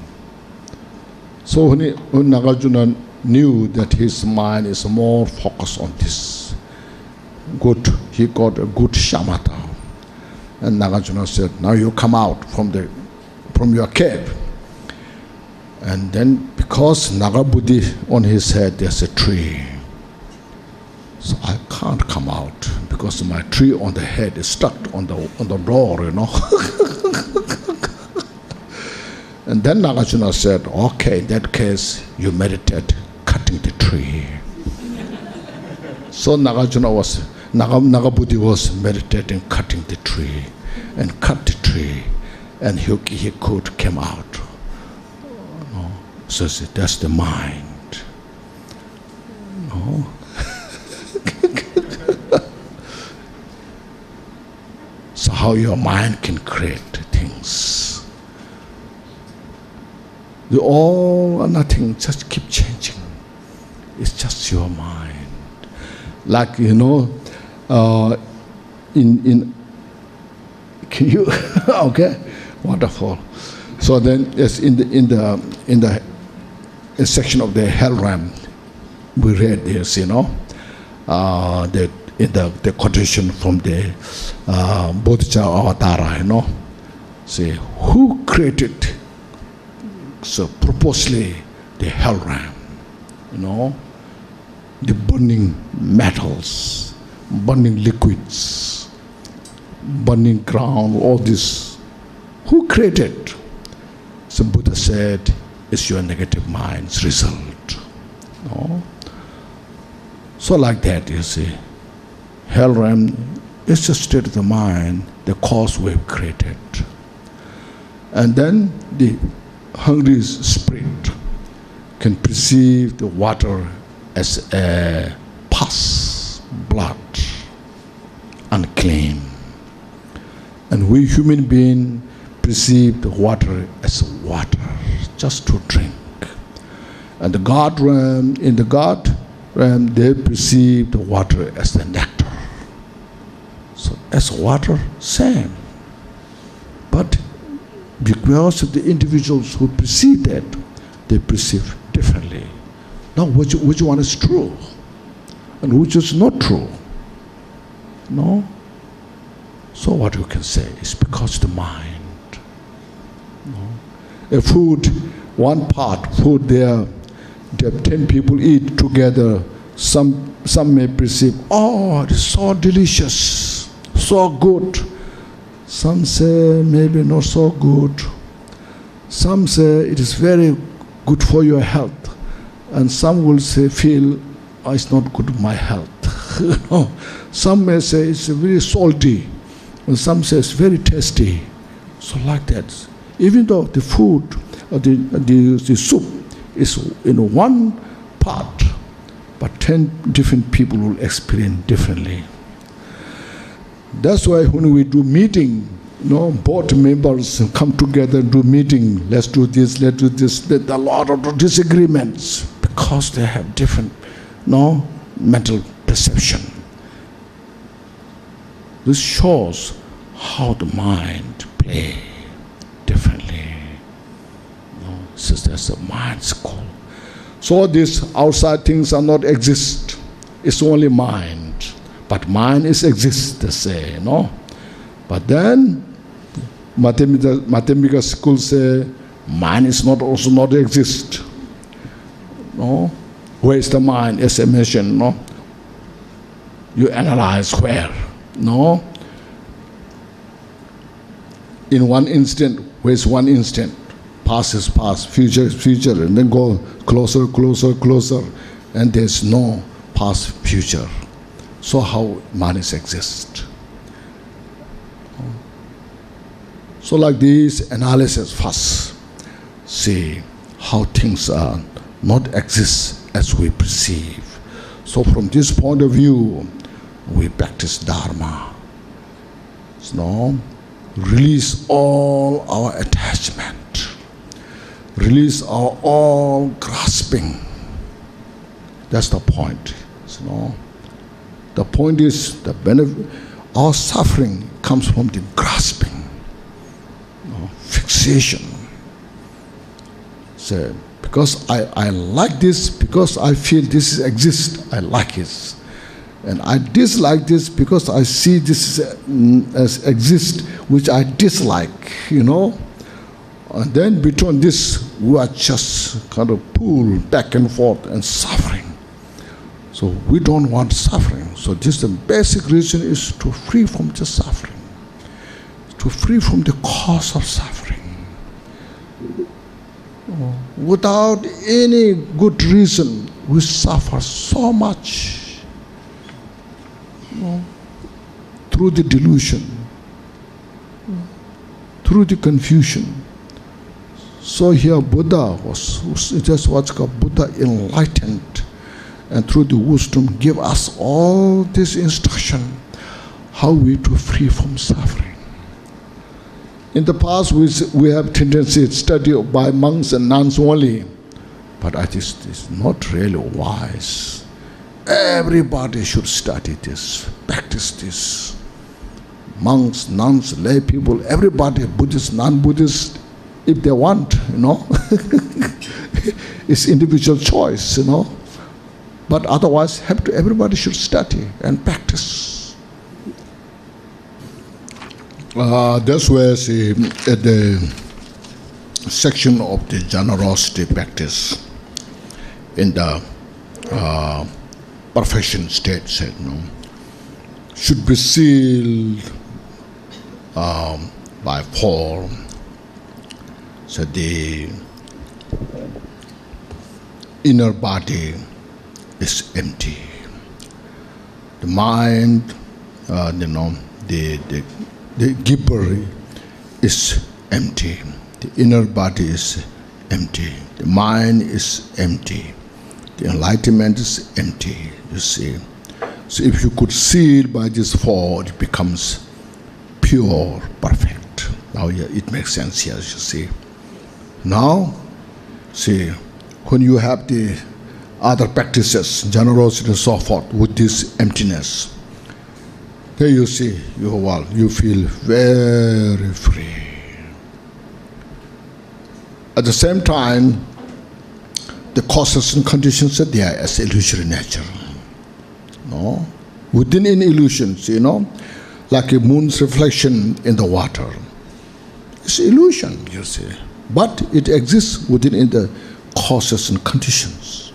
So when Nagarjuna knew that his mind is more focused on this, he got a good shamatha. And Nagarjuna said, now you come out from your cave. And then because Nagabuddhi on his head there's a tree, so I can't come out because my tree on the head is stuck on the door, And then Nagarjuna said, okay, in that case you meditate cutting the tree. So Nagabuddhi was meditating cutting the tree and cut the tree, and he could come out. So that's the mind. So how your mind can create things. The all or nothing just keep changing. It's just your mind. Like can you okay, wonderful. So then yes, in the section of the hell realm we read this, the quotation from the Bodhisattva Avatara, say who created so purposely the hell realm, the burning metals, burning liquids, burning ground, all this. Who created? So Buddha said, it's your negative mind's result. So like that, you see. Hell realm is just state of the mind, the cause we've created. And then the hungry spirit can perceive the water as a pus, blood, unclean. And we human beings perceive the water as water, just to drink. And the God realm, in the God realm, they perceive the water as the nectar. So as water, same. But because of the individuals who perceive that, they perceive differently. Now which one is true? And which is not true? No? So what you can say is because the mind. No? A food one pot, food there, 10 people eat together, some may perceive, oh, it is so delicious, so good. Some say maybe not so good. Some say it is very good for your health. And some will say, feel, oh, it's not good for my health. Some may say it's very salty. And some say it's very tasty. So like that. Even though the food, the soup is in one pot, but 10 different people will experience differently. That's why when we do meeting, board members come together and do meeting. Let's do this, let's do this. There's a lot of disagreements because they have different, mental perception. This shows how the mind plays differently. So that's a mind school. So these outside things are not exist. It's only mind. But mind is exist, they say, But then mathematical schools say mind is not also not exist. Where is the mind? As I mentioned, You analyze where, In one instant, where is one instant? Past is past, future is future, and then go closer, closer, closer, and there's no past, future. So how mind exists? So like this analysis first, see how things are not exist as we perceive. So from this point of view, we practice Dharma. Release all our attachment. Release our all grasping. That's the point. The point is the benefit. Our suffering comes from the grasping, fixation. So because I like this, because I feel this exists, I like it. And I dislike this because I see this as exist, which I dislike, And then between this, we are just kind of pulled back and forth and suffering. So we don't want suffering. So this the basic reason is to free from the suffering, to free from the cause of suffering. Without any good reason, we suffer so much. Through the delusion, through the confusion. So here Buddha just what's called Buddha enlightened, and through the wisdom give us all this instruction, how we to free from suffering. In the past we have tendency to study by monks and nuns only, but I think it's not really wise. Everybody should study this, practice this. Monks, nuns, lay people, everybody, Buddhist, non-Buddhist, if they want, it's individual choice, But otherwise, everybody should study and practice. That's where at the section of the generosity practice in the perfection state said, should be sealed by fall. So the inner body is empty. The mind, the giver is empty. The inner body is empty. The mind is empty. The enlightenment is empty, you see. So if you could seal by this four, it becomes pure, perfect. Now it makes sense here, you see. Now, see, when you have the other practices, generosity and so forth, with this emptiness, there you see, you feel very free. At the same time, the causes and conditions are there as illusory nature. Within an illusion, like a moon's reflection in the water. It's illusion, you see. but it exists within the causes and conditions.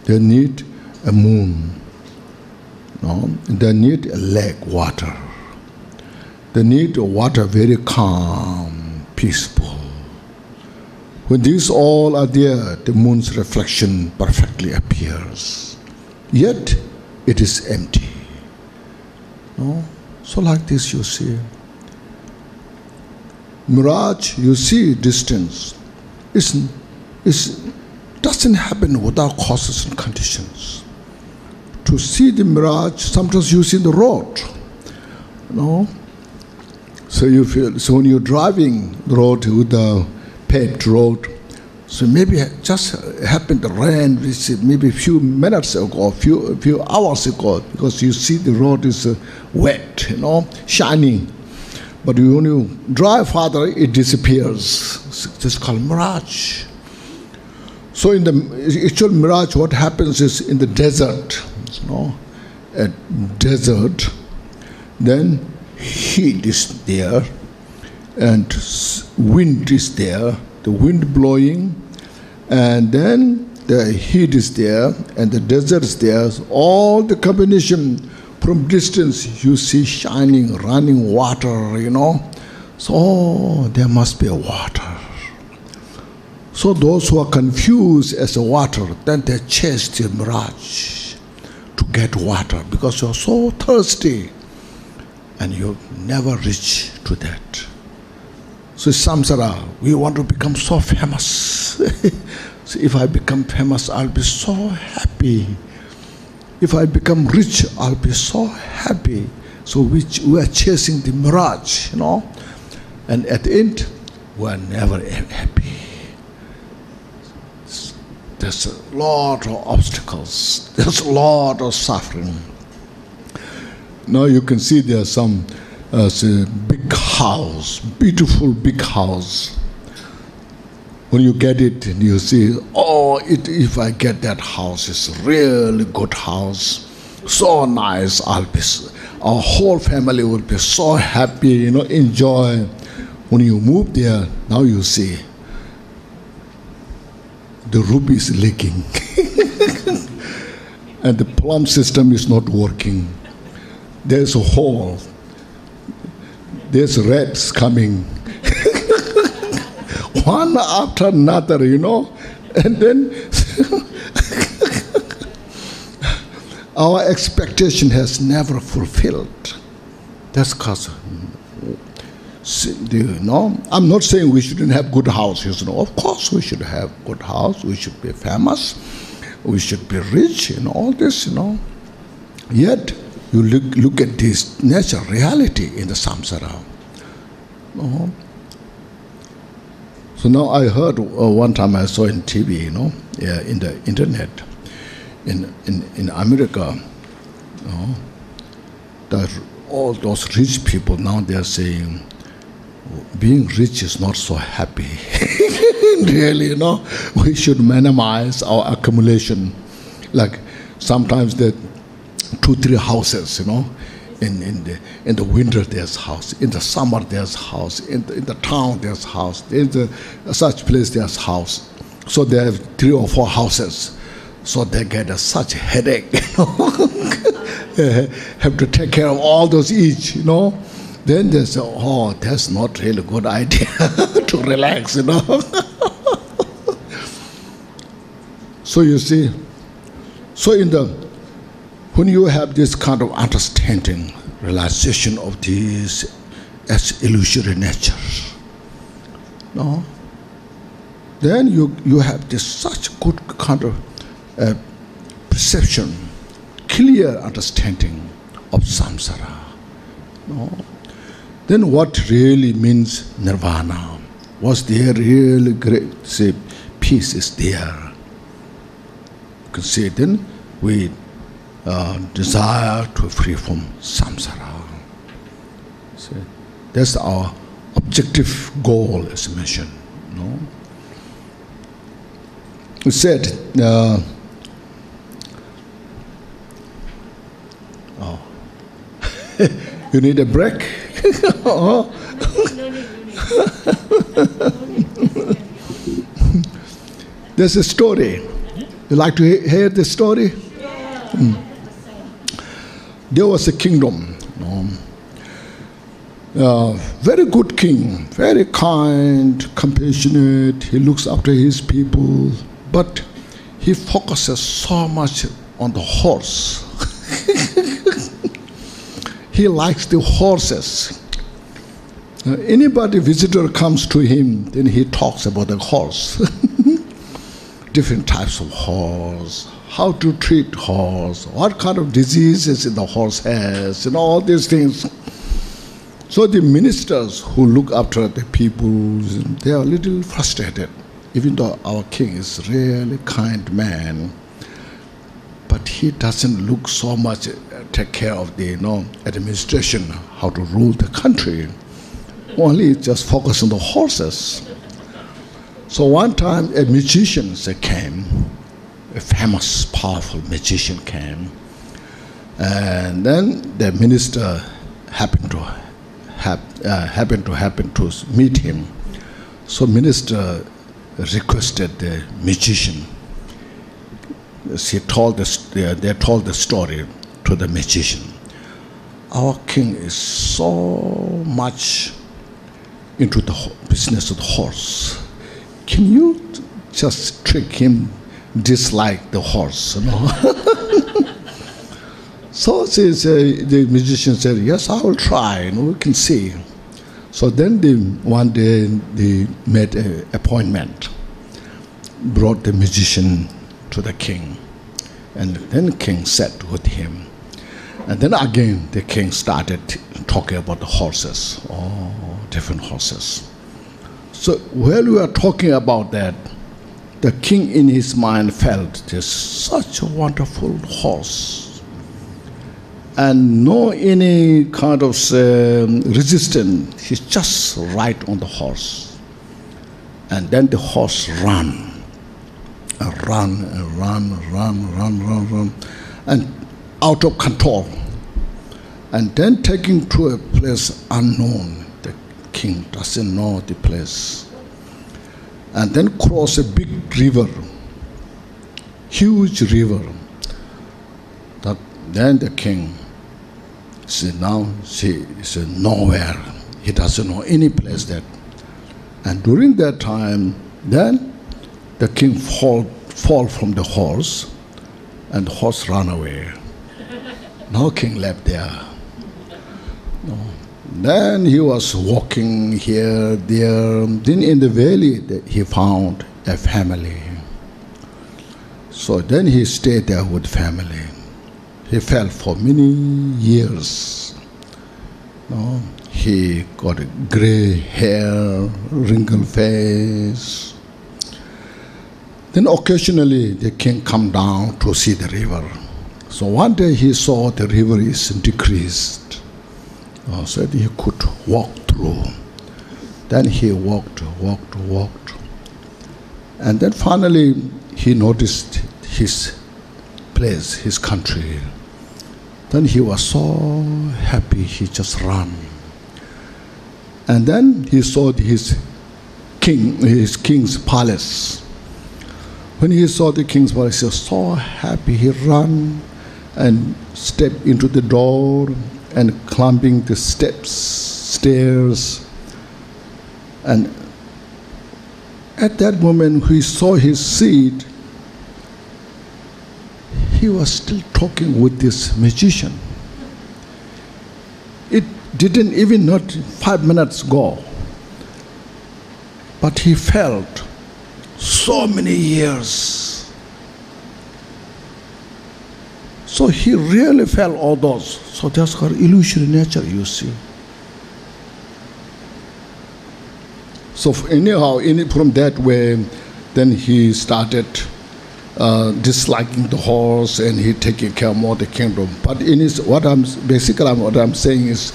They need a moon, no? They need a lake, water. They need water very calm, peaceful. When these all are there, the moon's reflection perfectly appears. Yet, it is empty. No? So like this you see. Mirage, you see distance. Doesn't happen without causes and conditions. To see the mirage, sometimes you see the road. No? So you feel, so when you're driving the road with the paved road, so maybe it just happened to rain maybe a few minutes ago, a few hours ago, because you see the road is wet, shiny. But when you drive farther, it disappears. It's called mirage. So in the actual mirage, what happens is in the desert, a desert, then heat is there, and wind is there, the wind blowing, and then the heat is there, and the desert is there. All the combination from distance, you see shining, running water, So there must be a water. So those who are confused as a water, then they chase the mirage to get water because you're so thirsty and you never reach to that. So samsara, we want to become so famous. So if I become famous, I'll be so happy. If I become rich, I'll be so happy. So we are chasing the mirage, And at the end, we are never happy. There's a lot of obstacles. There's a lot of suffering. Now you can see there's some big house, beautiful big house. When you get it, and you see, if I get that house, it's a really good house, so nice. Our whole family will be so happy, enjoy. When you move there, now you see, the roof is leaking, and the plumb system is not working. There's a hole. There's rats coming, one after another, and then our expectation has never fulfilled. That's because, I'm not saying we shouldn't have good houses. Of course we should have good house. We should be famous. We should be rich and all this, Yet, you look at this natural reality in the samsara. So now I heard one time I saw in TV, in the internet, in America, that all those rich people now they are saying, being rich is not so happy. Really, we should minimize our accumulation. Like sometimes the 2-3 houses, in the winter there's house, in the summer there's house, in the town there's house, in such place there's house. So they have 3 or 4 houses. So they get such a headache, have to take care of all those each, Then they say, that's not really a good idea to relax, So you see, when you have this kind of understanding, realization of this as illusory nature, then you have this such good kind of perception, clear understanding of samsara. Then what really means nirvana? Was there really great, peace is there? You can see then we desire to free from samsara. See, that's our objective goal, as mentioned. It said, you need a break? There's a story. You like to hear the story? There was a kingdom. Very good king, very kind, compassionate. He looks after his people, but he focuses so much on the horse. He likes the horses. Anybody visitor comes to him, then he talks about the horse. Different types of horse, how to treat horse, what kind of diseases the horse has, and all these things. So the ministers who look after the people, they are a little frustrated, even though our king is really kind man, but he doesn't look so much take care of the administration, how to rule the country. Only just focus on the horses. So one time a magician came, a famous, powerful magician came, and then the minister happened to meet him. So minister requested the magician. They told the story to the magician. Our king is so much into the business of the horse. Can you just trick him, dislike the horse? So the magician said, yes, I will try, we can see. So then one day they made an appointment, brought the magician to the king, and then the king sat with him. And then again the king started talking about the horses, different horses. So while we were talking about that, the king in his mind felt there's such a wonderful horse, and no any kind of resistance. He's just right on the horse. And then the horse ran, and out of control. And then taking to a place unknown. The king doesn't know the place. And then cross a big river, huge river. Then the king said, now he said nowhere. He doesn't know any place that. And during that time, then the king fall from the horse, and the horse ran away. No king left there. No. Then he was walking here, there. Then in the valley, he found a family. So then he stayed there with family. He felt for many years. He got a gray hair, wrinkled face. Then occasionally the king come down to see the river. So one day he saw the river is decreased. So he could walk through. Then he walked. And then finally he noticed his place, his country. Then he was so happy, he just ran. And then he saw his king's palace. When he saw the king's palace, he was so happy. He ran and stepped into the door and climbing the stairs. And at that moment, he saw his seat. He was still talking with this magician. It didn't even not 5 minutes go. But he felt so many years. So he really felt all those. So that's called illusory nature, you see. So anyhow, from that way, then he started disliking the horse, and he taking care more of the kingdom. But what I'm saying is,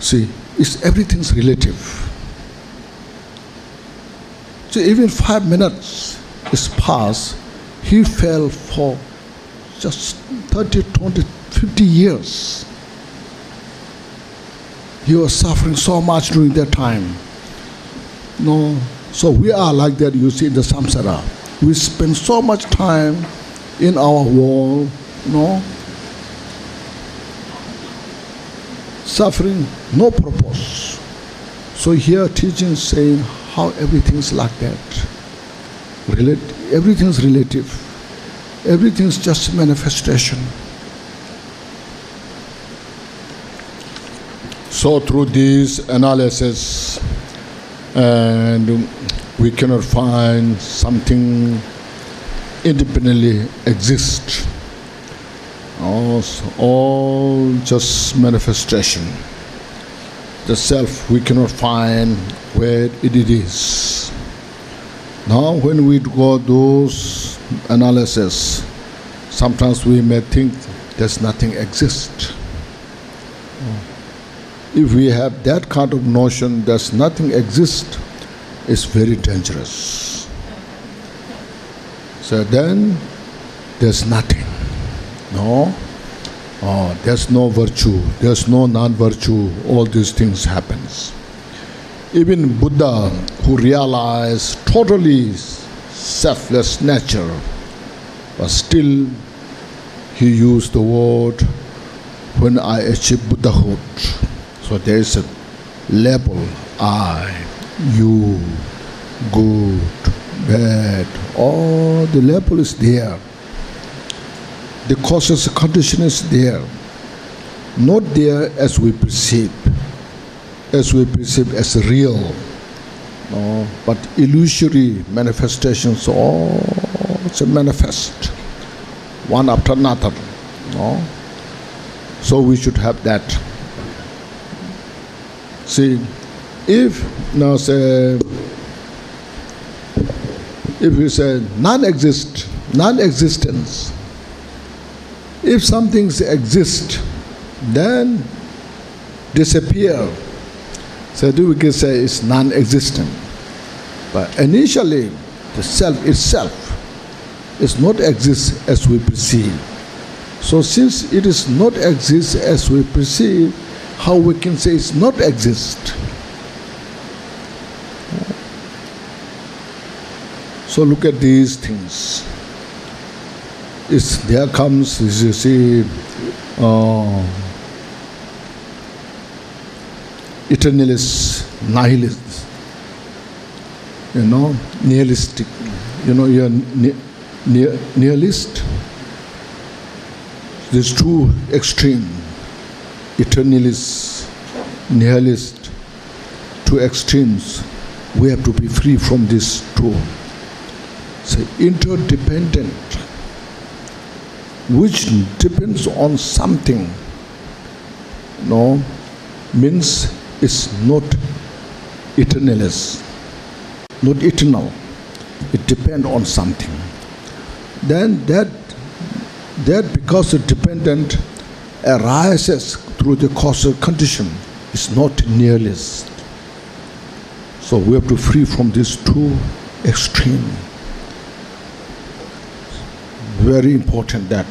see, everything's relative. So even 5 minutes is passed, he fell for just 30, 20, 50 years. He was suffering so much during that time. So we are like that, you see, in the samsara. We spend so much time in our world, suffering, no purpose. So here teaching saying how everything's like that. Everything's relative. Everything's just manifestation. So through this analysis, and we cannot find something independently exist. All just manifestation. The self we cannot find where it is. Now when we go those analysis, sometimes we may think there's nothing exist. If we have that kind of notion there's nothing exist, it's very dangerous. So then there's nothing. There's no virtue, there's no non-virtue, all these things happens. Even Buddha, who realized totally selfless nature, but still he used the word, when I achieve Buddhahood. So there is a label, I, you, good, bad, all the label is there. The causes condition is there. Not there as we perceive as real, but illusory manifestations, all it's a manifest, one after another. So we should have that. See, if we say non-existence, if some things exist, then disappear. So we can say it's non-existent. But initially, the self itself is not exist as we perceive. So since it is not exist as we perceive, how we can say it's not exist? So look at these things. There comes, you see, eternalist, nihilist, nihilistic. You're nihilist. There's two extreme, eternalist, nihilist, two extremes. We have to be free from these two. So interdependent, which depends on something, means it's not eternalist, not eternal. It depends on something. Then that because it's dependent arises through the causal condition, is not nihilist. So we have to free from these two extremes. Very important that.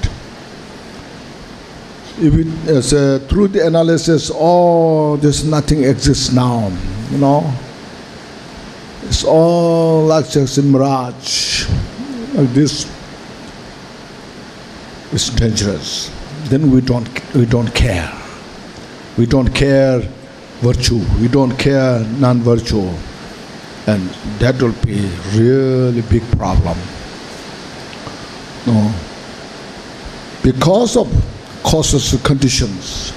If it is through the analysis, there's nothing exists now, it's all like just a mirage, like this. It's dangerous. Then we don't care. We don't care virtue. We don't care non-virtue, and that will be really big problem. Because of causes and conditions,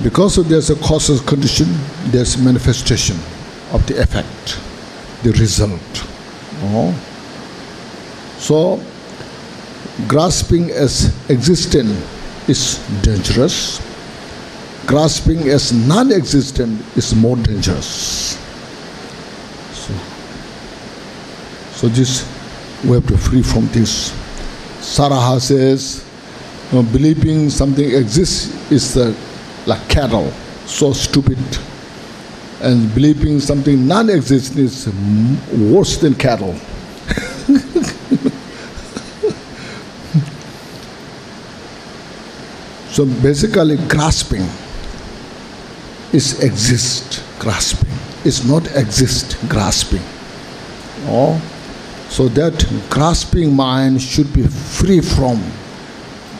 because there's a causes condition, there's manifestation of the effect, the result. So grasping as existent is dangerous. Grasping as non-existent is more dangerous. So this, we have to free from this. Saraha says, believing something exists is like cattle, so stupid. And believing something non-existent is worse than cattle. So basically grasping is exist, grasping. It's not exist, grasping. No? So that grasping mind should be free from.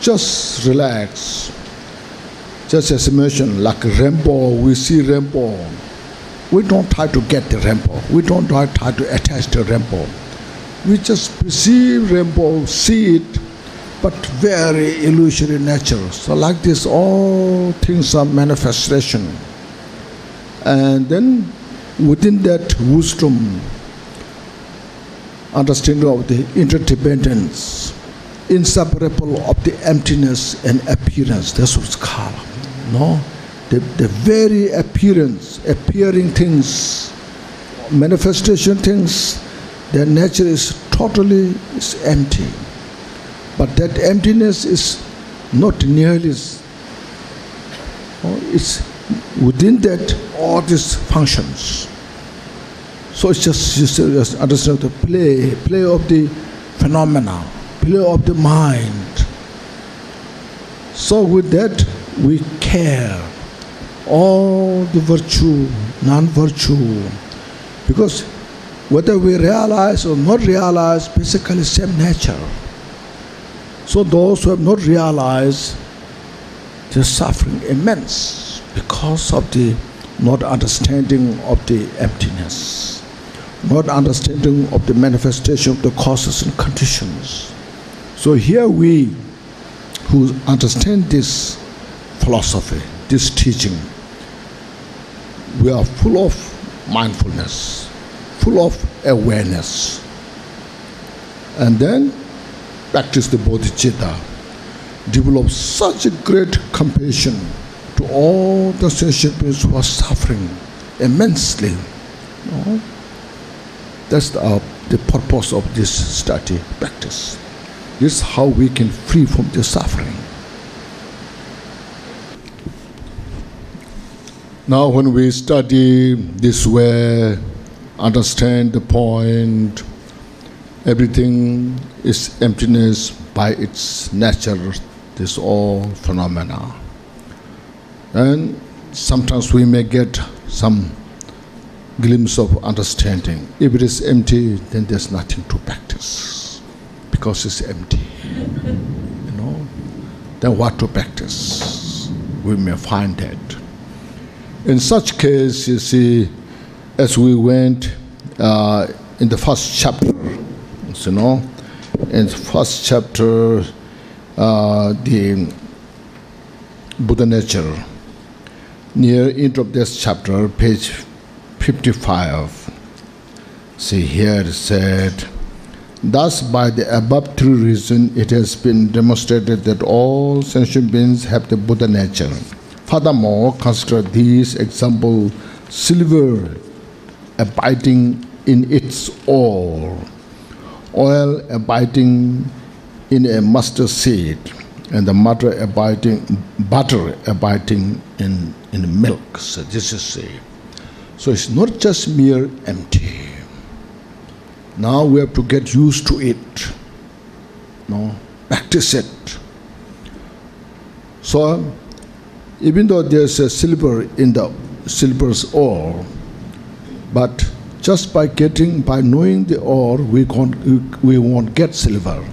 Just relax. Just as I mentioned, like Rinpoche, we see Rinpoche. We don't try to get the Rinpoche. We don't try to attach to Rinpoche. We just perceive Rinpoche, see it, but very illusory nature. So like this, all things are manifestation. And then within that wisdom, understanding of the interdependence, inseparable of the emptiness and appearance, that's what it's called. No? The very appearance, appearing things, manifestation things, their nature is totally empty. But that emptiness is not nearly, it's within that all these functions. So it's just understand the play of the phenomena, play of the mind. So with that we care all the virtue, non-virtue, because whether we realize or not realize, basically same nature. So those who have not realized, they're suffering immense because of the not understanding of the emptiness, not understanding of the manifestation of the causes and conditions. So here we, who understand this philosophy, this teaching, we are full of mindfulness, full of awareness, and then practice the bodhicitta, develop such a great compassion to all the sentient beings who are suffering immensely. No? That's the purpose of this study, practice. This is how we can free from the suffering. Now when we study this way, understand the point, everything is emptiness by its nature, this all phenomena. And sometimes we may get some glimpse of understanding. If it is empty, then there's nothing to practice, because it's empty. You know? Then what to practice? We may find that. In such case, you see, as we went in the first chapter, you know, in the first chapter, the Buddha nature, near end of this chapter, page 55. See here it said, thus by the above three reasons it has been demonstrated that all sentient beings have the Buddha nature. Furthermore, consider these examples: silver abiding in its ore, oil abiding in a mustard seed, and the butter abiding in milk. So this is it. So it's not just mere empty. Now we have to get used to it. No, practice it. So even though there's a silver in the silver's ore, but just by knowing the ore, we won't get silver.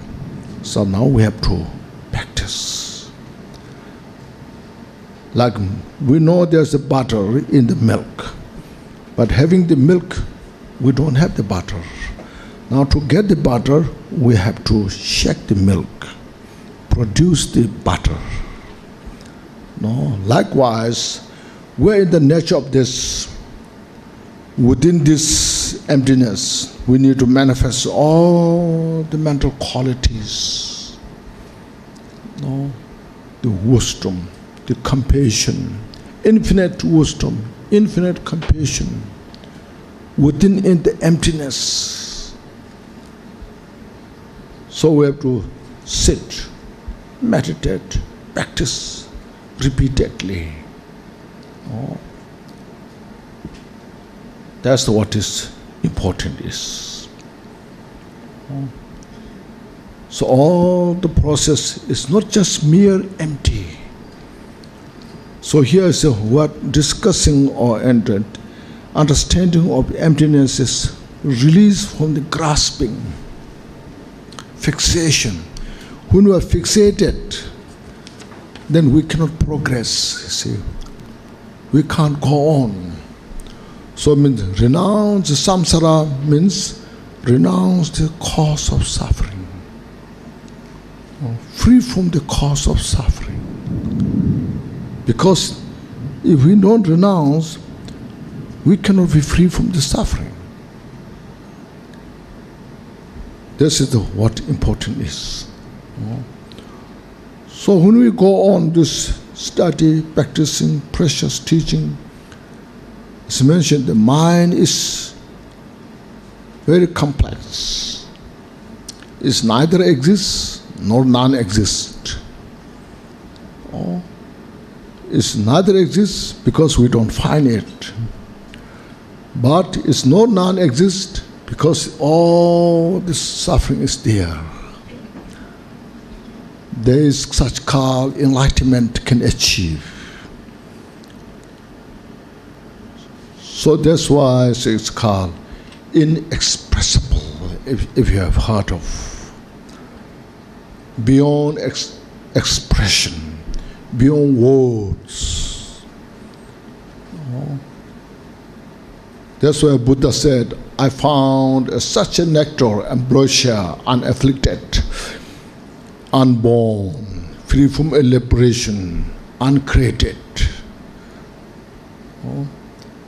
So now we have to practice. Like we know there's a butter in the milk, but having the milk, we don't have the butter. Now to get the butter, we have to shake the milk, produce the butter. No, likewise, we're in the nature of this. Within this emptiness, we need to manifest all the mental qualities. No, the wisdom, the compassion, infinite wisdom, infinite compassion, within in the emptiness. So we have to sit, meditate, practice repeatedly. Oh. That's what is important is. Oh. So all the process is not just mere empty. So here is what discussing or understanding of emptiness is release from the grasping, fixation. When we are fixated, then we cannot progress, you see. We can't go on. So it means renounce samsara means renounce the cause of suffering. Free from the cause of suffering. Because if we don't renounce, we cannot be free from the suffering. This is what important is. So when we go on this study, practicing, precious teaching, it's mentioned the mind is very complex. It neither exists nor non-exist. It neither exists because we don't find it. But it's not non-exist because all this suffering is there. There is such called enlightenment can achieve. So that's why it's called inexpressible, if you have heard of. Beyond expression, beyond words. That's why Buddha said, I found such a nectar, ambrosia, unafflicted, unborn, free from liberation, uncreated.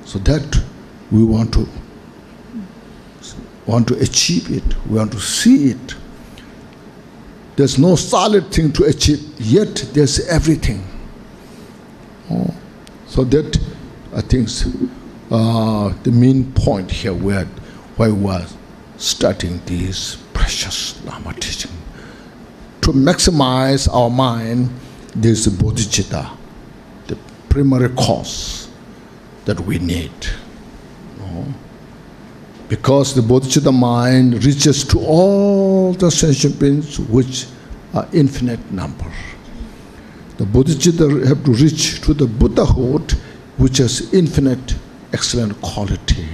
So that we want to achieve it, we want to see it. There's no solid thing to achieve, yet there's everything. So that, I think, the main point here why we are studying this precious Lama teaching. To maximize our mind, there's the bodhicitta, the primary cause that we need. Because the bodhicitta mind reaches to all the sentient beings which are infinite number. The bodhicitta have to reach to the Buddhahood which has infinite excellent quality.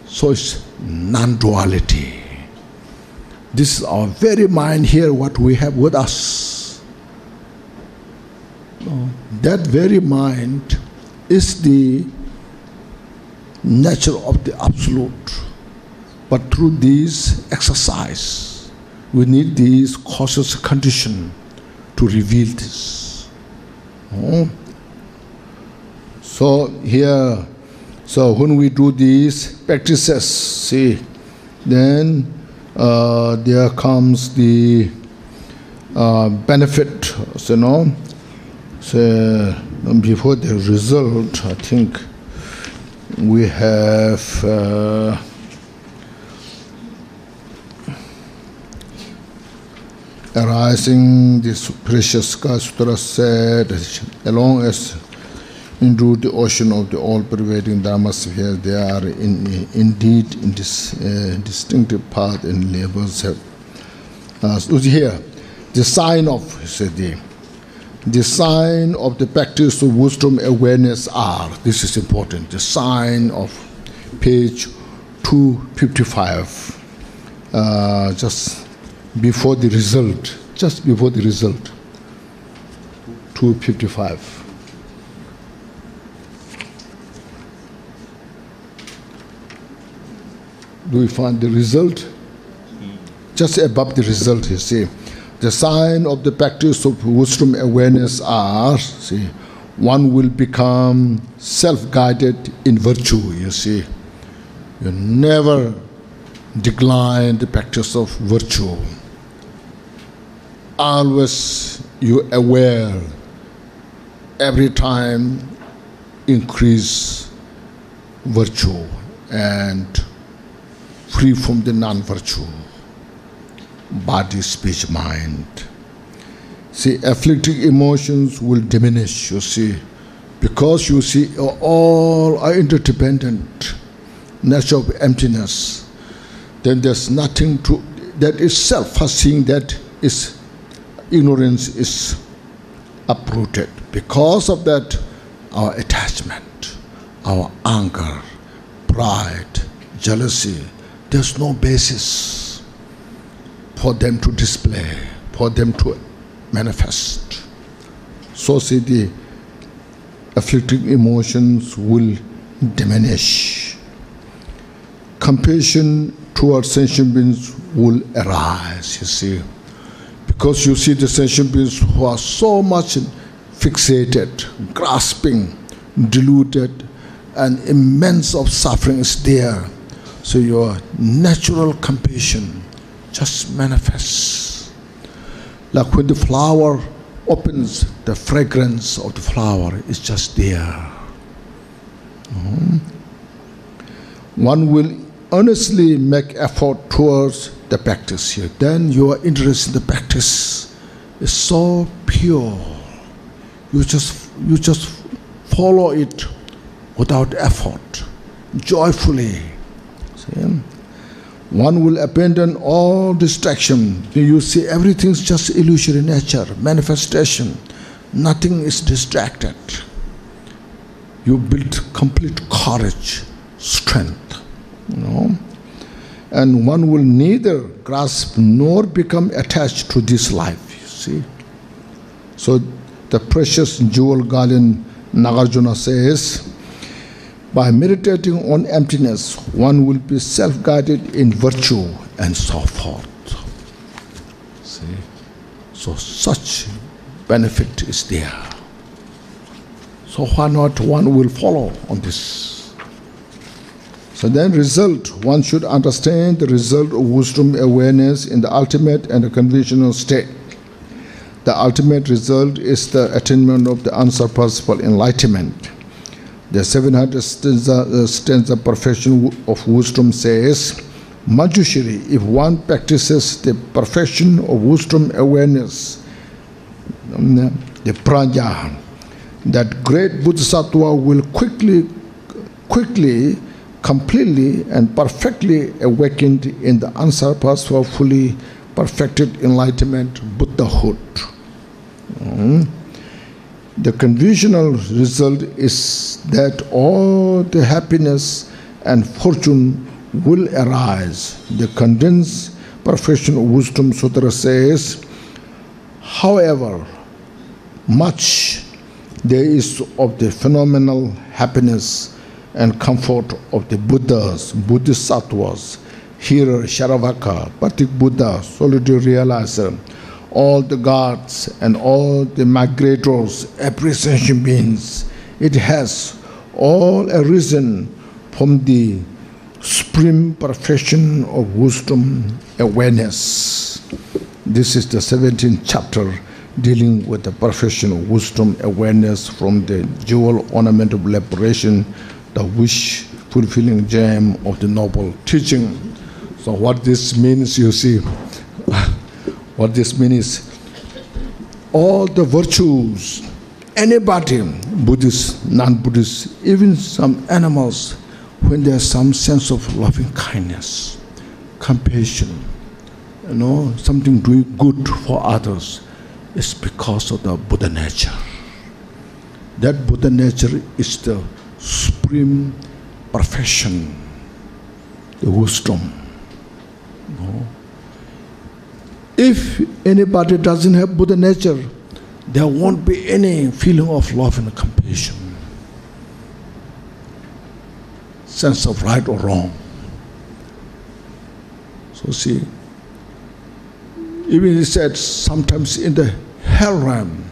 So it's non-duality. This is our very mind here, what we have with us. That very mind is the nature of the Absolute. But through this exercise, we need these cautious conditions to reveal this. So here, when we do these practices, see, then there comes the benefit, So before the result, I think we have arising this precious Sutra said, along as into the ocean of the all-pervading Dharma sphere, they are indeed in this distinctive path and levels. So here, the sign of, the sign of the practice of wisdom awareness are, this is important, the sign of page 255, just before the result, 255. Do we find the result? Just above the result, you see. The sign of the practice of wisdom awareness are, see, one will become self-guided in virtue, you see. You never decline the practice of virtue. Always you aware, every time increase virtue and free from the non-virtue, body, speech, mind. See, afflicting emotions will diminish, you see, because you see all are interdependent, nature of emptiness. Then there's nothing to, that is self-seeing, that is, ignorance is uprooted. Because of that, our attachment, our anger, pride, jealousy, there's no basis for them to display, for them to manifest. So see, the afflicting emotions will diminish. Compassion towards sentient beings will arise, you see. Because you see the sentient beings who are so much fixated, grasping, deluded, and immense of suffering is there. So your natural compassion just manifests. Like when the flower opens, the fragrance of the flower is just there. One will earnestly make effort towards the practice here. Then your interest in the practice is so pure. You just follow it without effort, joyfully. See? One will abandon all distraction. You see, everything's just illusory nature, manifestation. Nothing is distracted. You build complete courage, strength, And one will neither grasp nor become attached to this life, you see. So the precious Jewel Garland Nagarjuna says, by meditating on emptiness, one will be self-guided in virtue and so forth. See? So such benefit is there. So why not one will follow on this? So then result, one should understand the result of wisdom awareness in the ultimate and the conditional state. The ultimate result is the attainment of the unsurpassable enlightenment. The 700th stanza perfection of wisdom says, Manjushri, if one practices the perfection of wisdom awareness, the prajna, that great bodhisattva will quickly, completely and perfectly awakened in the unsurpassable, fully perfected enlightenment, Buddhahood. The conditional result is that all the happiness and fortune will arise. The condensed perfection of wisdom sutra says, however much there is of the phenomenal happiness and comfort of the Buddhas, Bodhisattvas, hearer, Sharavaka, Patik Buddha, solitary realizer, all the gods and all the migrators, every sentient beings, it has all arisen from the supreme perfection of wisdom awareness. This is the 17th chapter dealing with the perfection of wisdom awareness from the Jewel Ornament of Liberation, the wish-fulfilling gem of the noble teaching. So what this means, you see, what this means is all the virtues, anybody, Buddhist, non-Buddhist, even some animals, when there's some sense of loving kindness, compassion, something doing good for others, it's because of the Buddha nature. That Buddha nature is the supreme perfection, the wisdom. If anybody doesn't have Buddha nature, there won't be any feeling of love and compassion, sense of right or wrong. So see, even he said sometimes in the hell realm,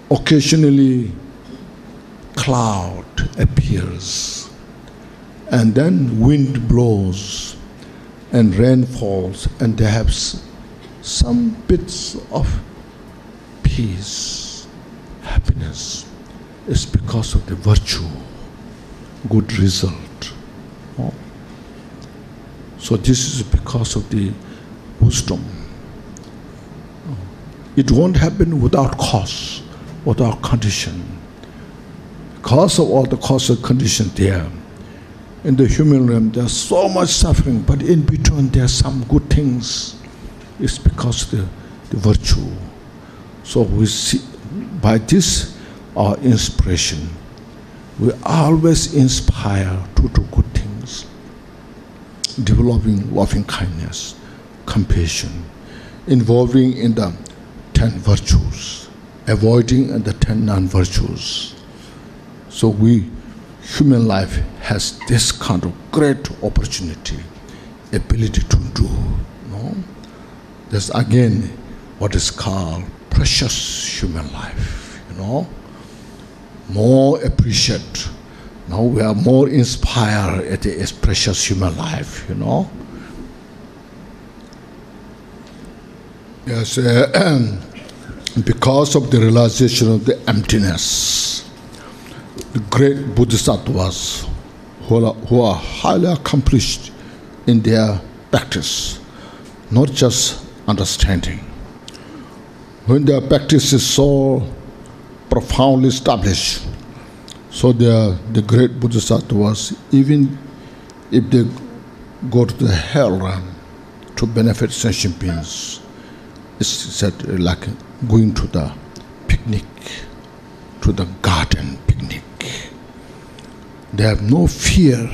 occasionally cloud appears, and then wind blows, and rain falls, and they have some bits of peace, happiness. It's because of the virtue, good result. So this is because of the wisdom. It won't happen without cause, without condition. Because of all the cause and condition there. In the human realm, there's so much suffering, but in between there's some good things. It's because of the virtue. So we see, by this, our inspiration, we always inspire to do good things. developing loving kindness, compassion, involving in the 10 virtues, avoiding the 10 non-virtues. So human life has this kind of great opportunity, ability to do. No? There's again what is called precious human life, more appreciate. Now we are more inspired at this precious human life, Yes, because of the realization of the emptiness, the great Bodhisattvas who are highly accomplished in their practice, not just understanding. When their practice is so profoundly established, so the great Bodhisattvas, even if they go to the hell realm to benefit sentient beings, it's said like going to the picnic, to the garden picnic. They have no fear,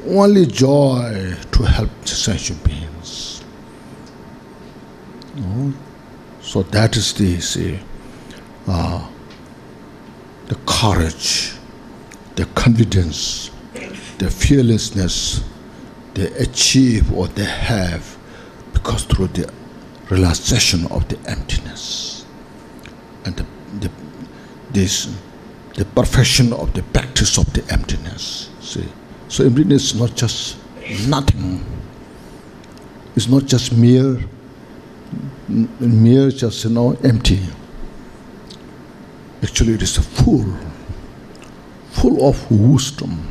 only joy to help the sentient beings. So that is the courage, the confidence, the fearlessness they achieve or they have because through the realization of the emptiness and the perfection of the practice of the emptiness. See, so emptiness is not just nothing. It's not just mere just empty. Actually, it is full of wisdom,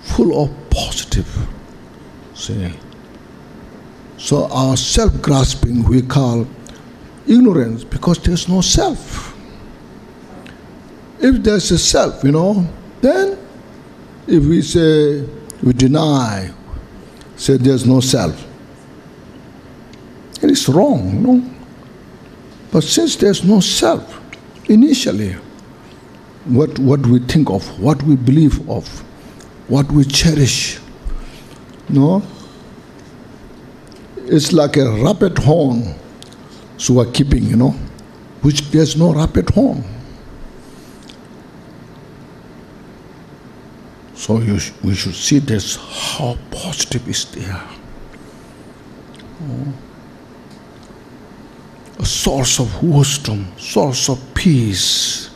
full of positive. See. So our self-grasping we call ignorance because there's no self. If there's a self, then if we say, we deny, say there's no self, it is wrong, no? But since there's no self, initially, what we think of, what we believe of, what we cherish, it's like a rapid horn, so we're keeping, which there's no rapid horn. So we should see this, how positive is there. A source of wisdom, source of peace.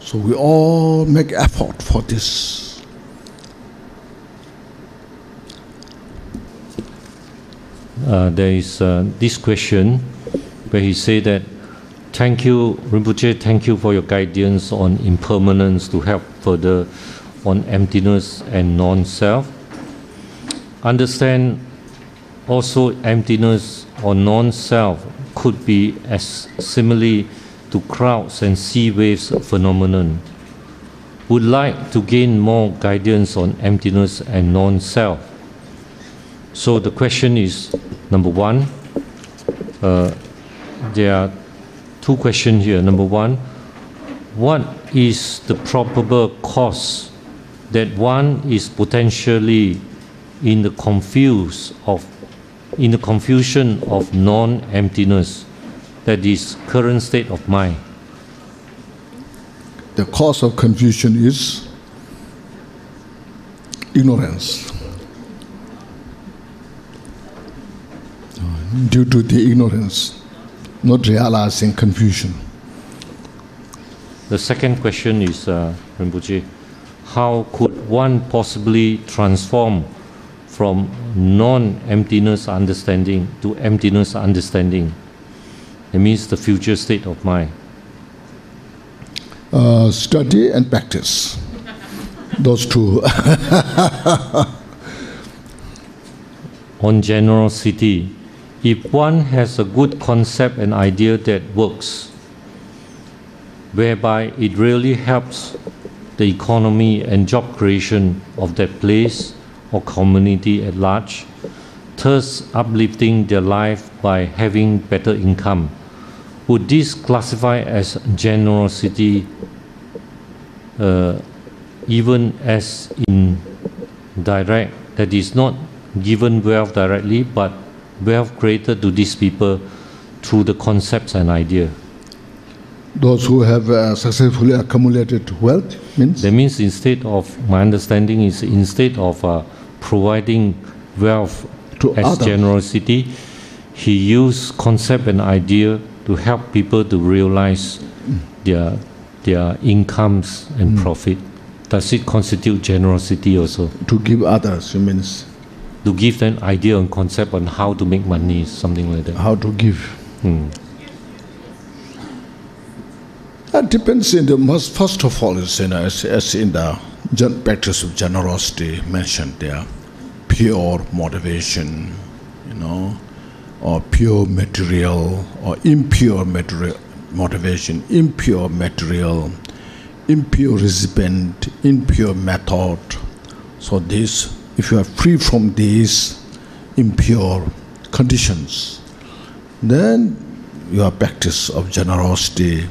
So we all make effort for this. There is this question where he said that, thank you, Rinpoche, thank you for your guidance on impermanence to help further on emptiness and non-self. Understand also emptiness or non-self could be as similarly to crowds and sea waves phenomenon. Would like to gain more guidance on emptiness and non-self. So the question is, number one, there are two questions here. Number one, what is the probable cause that one is potentially in the confusion of non-emptiness, that is current state of mind? The cause of confusion is ignorance. Due to the ignorance, not realizing confusion. The second question is, Rinpoche, how could one possibly transform from non-emptiness understanding to emptiness understanding? It means the future state of mind. Study and practice. Those two. On generosity, if one has a good concept and idea that works, whereby it really helps the economy and job creation of that place or community at large, thus uplifting their life by having better income, would this classify as generosity even as in direct, that is not given wealth directly, but wealth created to these people through the concepts and idea. Those who have successfully accumulated wealth means? That means instead of, my understanding is, instead of providing wealth to as others. Generosity, he used concept and idea to help people to realize their incomes and profit. Does it constitute generosity also? To give others, you means? To give them idea and concept on how to make money, something like that. How to give. That depends in the most, first of all, is, as in the practice of generosity mentioned there, pure motivation, or pure material, or impure material motivation, impure material, impure recipient, impure method. So this, if you are free from these impure conditions, then your practice of generosity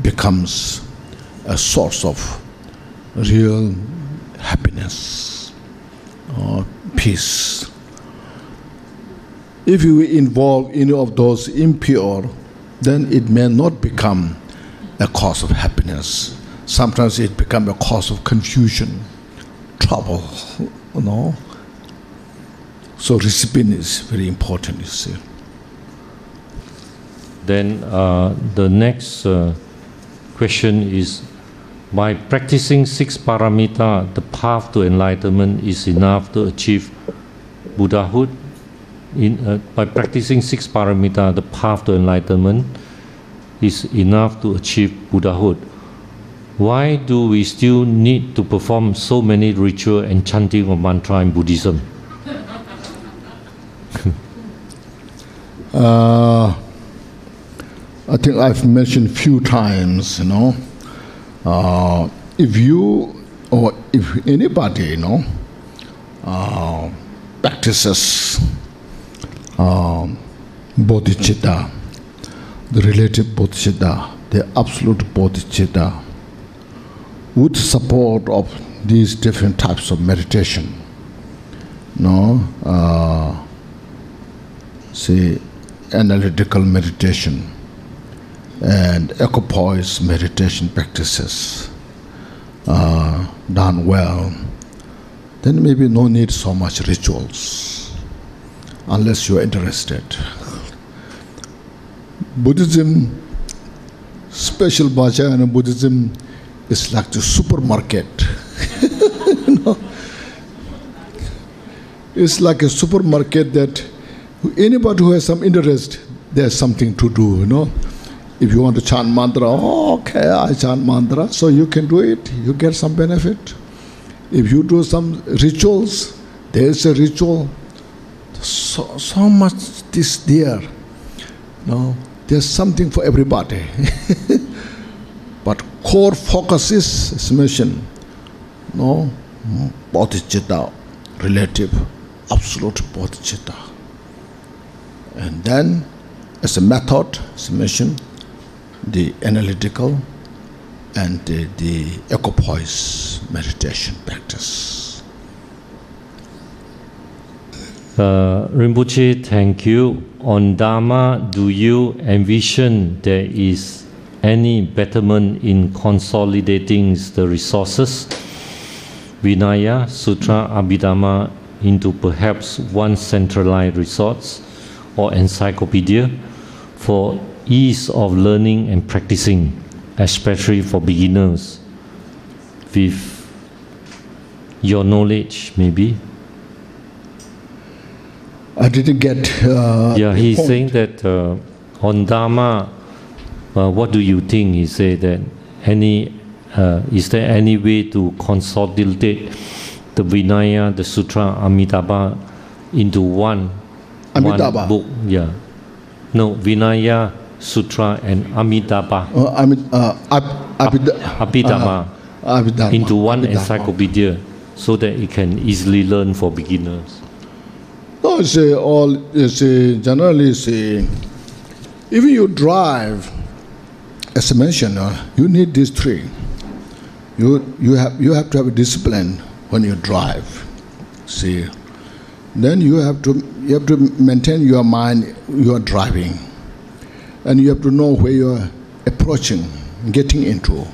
becomes a source of real happiness or peace. If you involve any of those impure, then it may not become a cause of happiness. Sometimes it becomes a cause of confusion, trouble, So recipient is very important, you see. Then the next question is, by practicing 6 paramita, the path to enlightenment is enough to achieve Buddhahood? By practicing 6 paramita, the path to enlightenment is enough to achieve Buddhahood. Why do we still need to perform so many rituals and chanting of mantra in Buddhism? I think I've mentioned few times, if you or if anybody, practices bodhicitta, the relative bodhicitta, the absolute bodhicitta, with support of these different types of meditation, say analytical meditation and equipoise meditation practices done well, then maybe no need so much rituals, unless you are interested. Buddhism, special Vajrayana Buddhism, is like the supermarket. It's like a supermarket that anybody who has some interest, there's something to do, If you want to chant mantra, okay, I chant mantra, so you can do it, you get some benefit. If you do some rituals, there's a ritual, so much is there. There's something for everybody. But core focus is, as mentioned, bodhicitta, relative, absolute bodhicitta. And then, as a method, as mentioned, the analytical and the equipoise meditation practice. Rinpoche, thank you. On Dharma, do you envision there is any betterment in consolidating the resources, Vinaya, Sutra, Abhidhamma, into perhaps one centralized resource or encyclopedia for ease of learning and practicing, especially for beginners, with your knowledge, maybe? I didn't get he's point. Saying that on Dharma, what do you think? He said that is there any way to consolidate the Vinaya, the Sutra, Amitabha into one book? Yeah. No, Vinaya, Sutra and Amitabha. Abhidhamma into one encyclopedia so that it can easily learn for beginners. No, generally, even you drive, as I mentioned, you need these 3. You have to have a discipline when you drive. See, then you have to maintain your mind. You are driving, and you have to know where you are approaching, getting into.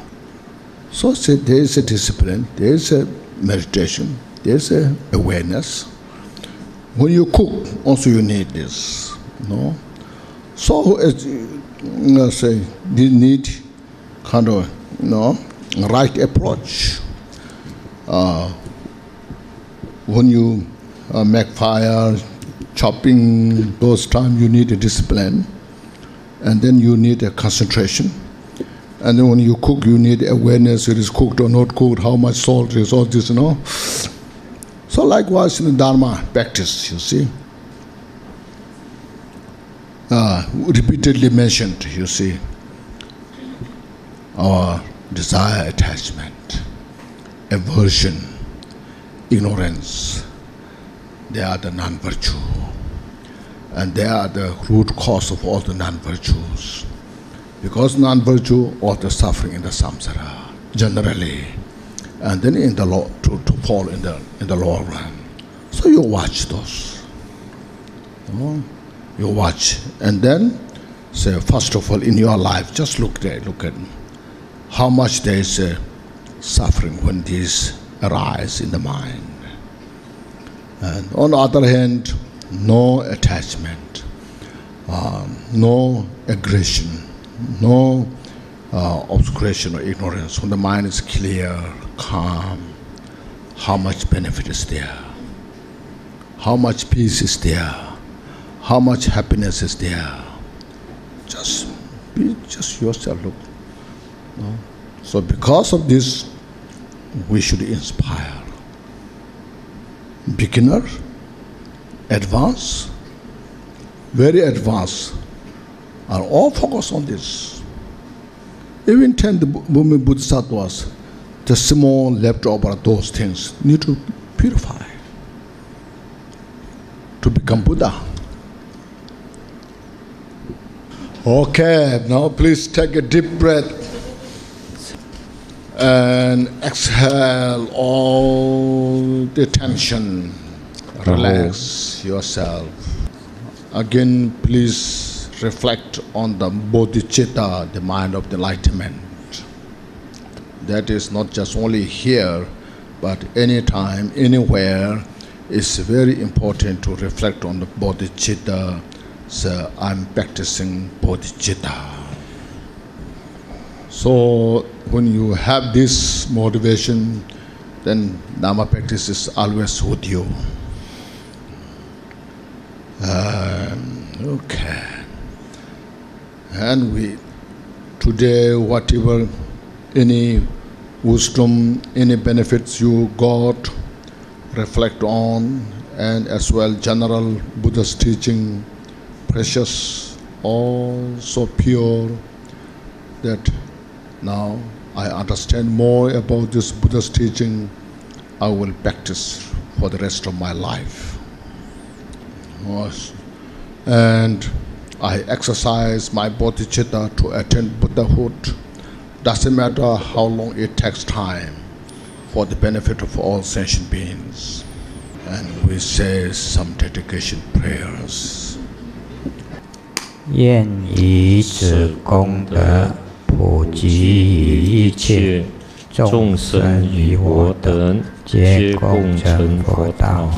So there is a discipline, there is a meditation, there is a awareness. When you cook, also you need this, no. So say you need kind of right approach. When you make fire, chopping, those times you need a discipline, and then you need a concentration. And then when you cook, you need awareness, it is cooked or not cooked, how much salt is, all this, So likewise in the Dharma practice, you see, repeatedly mentioned, you see, our desire, attachment, aversion, ignorance, they are the non-virtue. And they are the root cause of all the non-virtues. Because non-virtue, all the suffering in the samsara, generally. And then in the to fall in the lower run. So you watch those. You watch. And then, say, first of all, in your life, just look at how much there is suffering when these arise in the mind. And on the other hand, no attachment, no aggression, no obscuration or ignorance. When the mind is clear, calm, how much benefit is there? How much peace is there? How much happiness is there? Just be just yourself, look. So because of this, we should inspire. Beginner, advanced, very advanced, are all focused on this. Even 10 Bodhisattvas, the small leftover those things need to purify to become Buddha. Okay, now please take a deep breath and exhale all the tension. Relax yourself. Again, please reflect on the bodhicitta, the mind of enlightenment. That is not just only here, but anytime, anywhere, it's very important to reflect on the bodhicitta. So I'm practicing bodhicitta. So when you have this motivation, then Dhamma practice is always with you. Okay. And today, whatever, any wisdom, any benefits you got, reflect on, and as well general Buddha's teaching, precious, all so pure, that now I understand more about this Buddha's teaching. I will practice for the rest of my life. And I exercise my bodhicitta to attain Buddhahood. Doesn't matter how long it takes time, for the benefit of all sentient beings. And we say some dedication prayers. 愿以此功德普及一切众生与我等，皆共成佛道。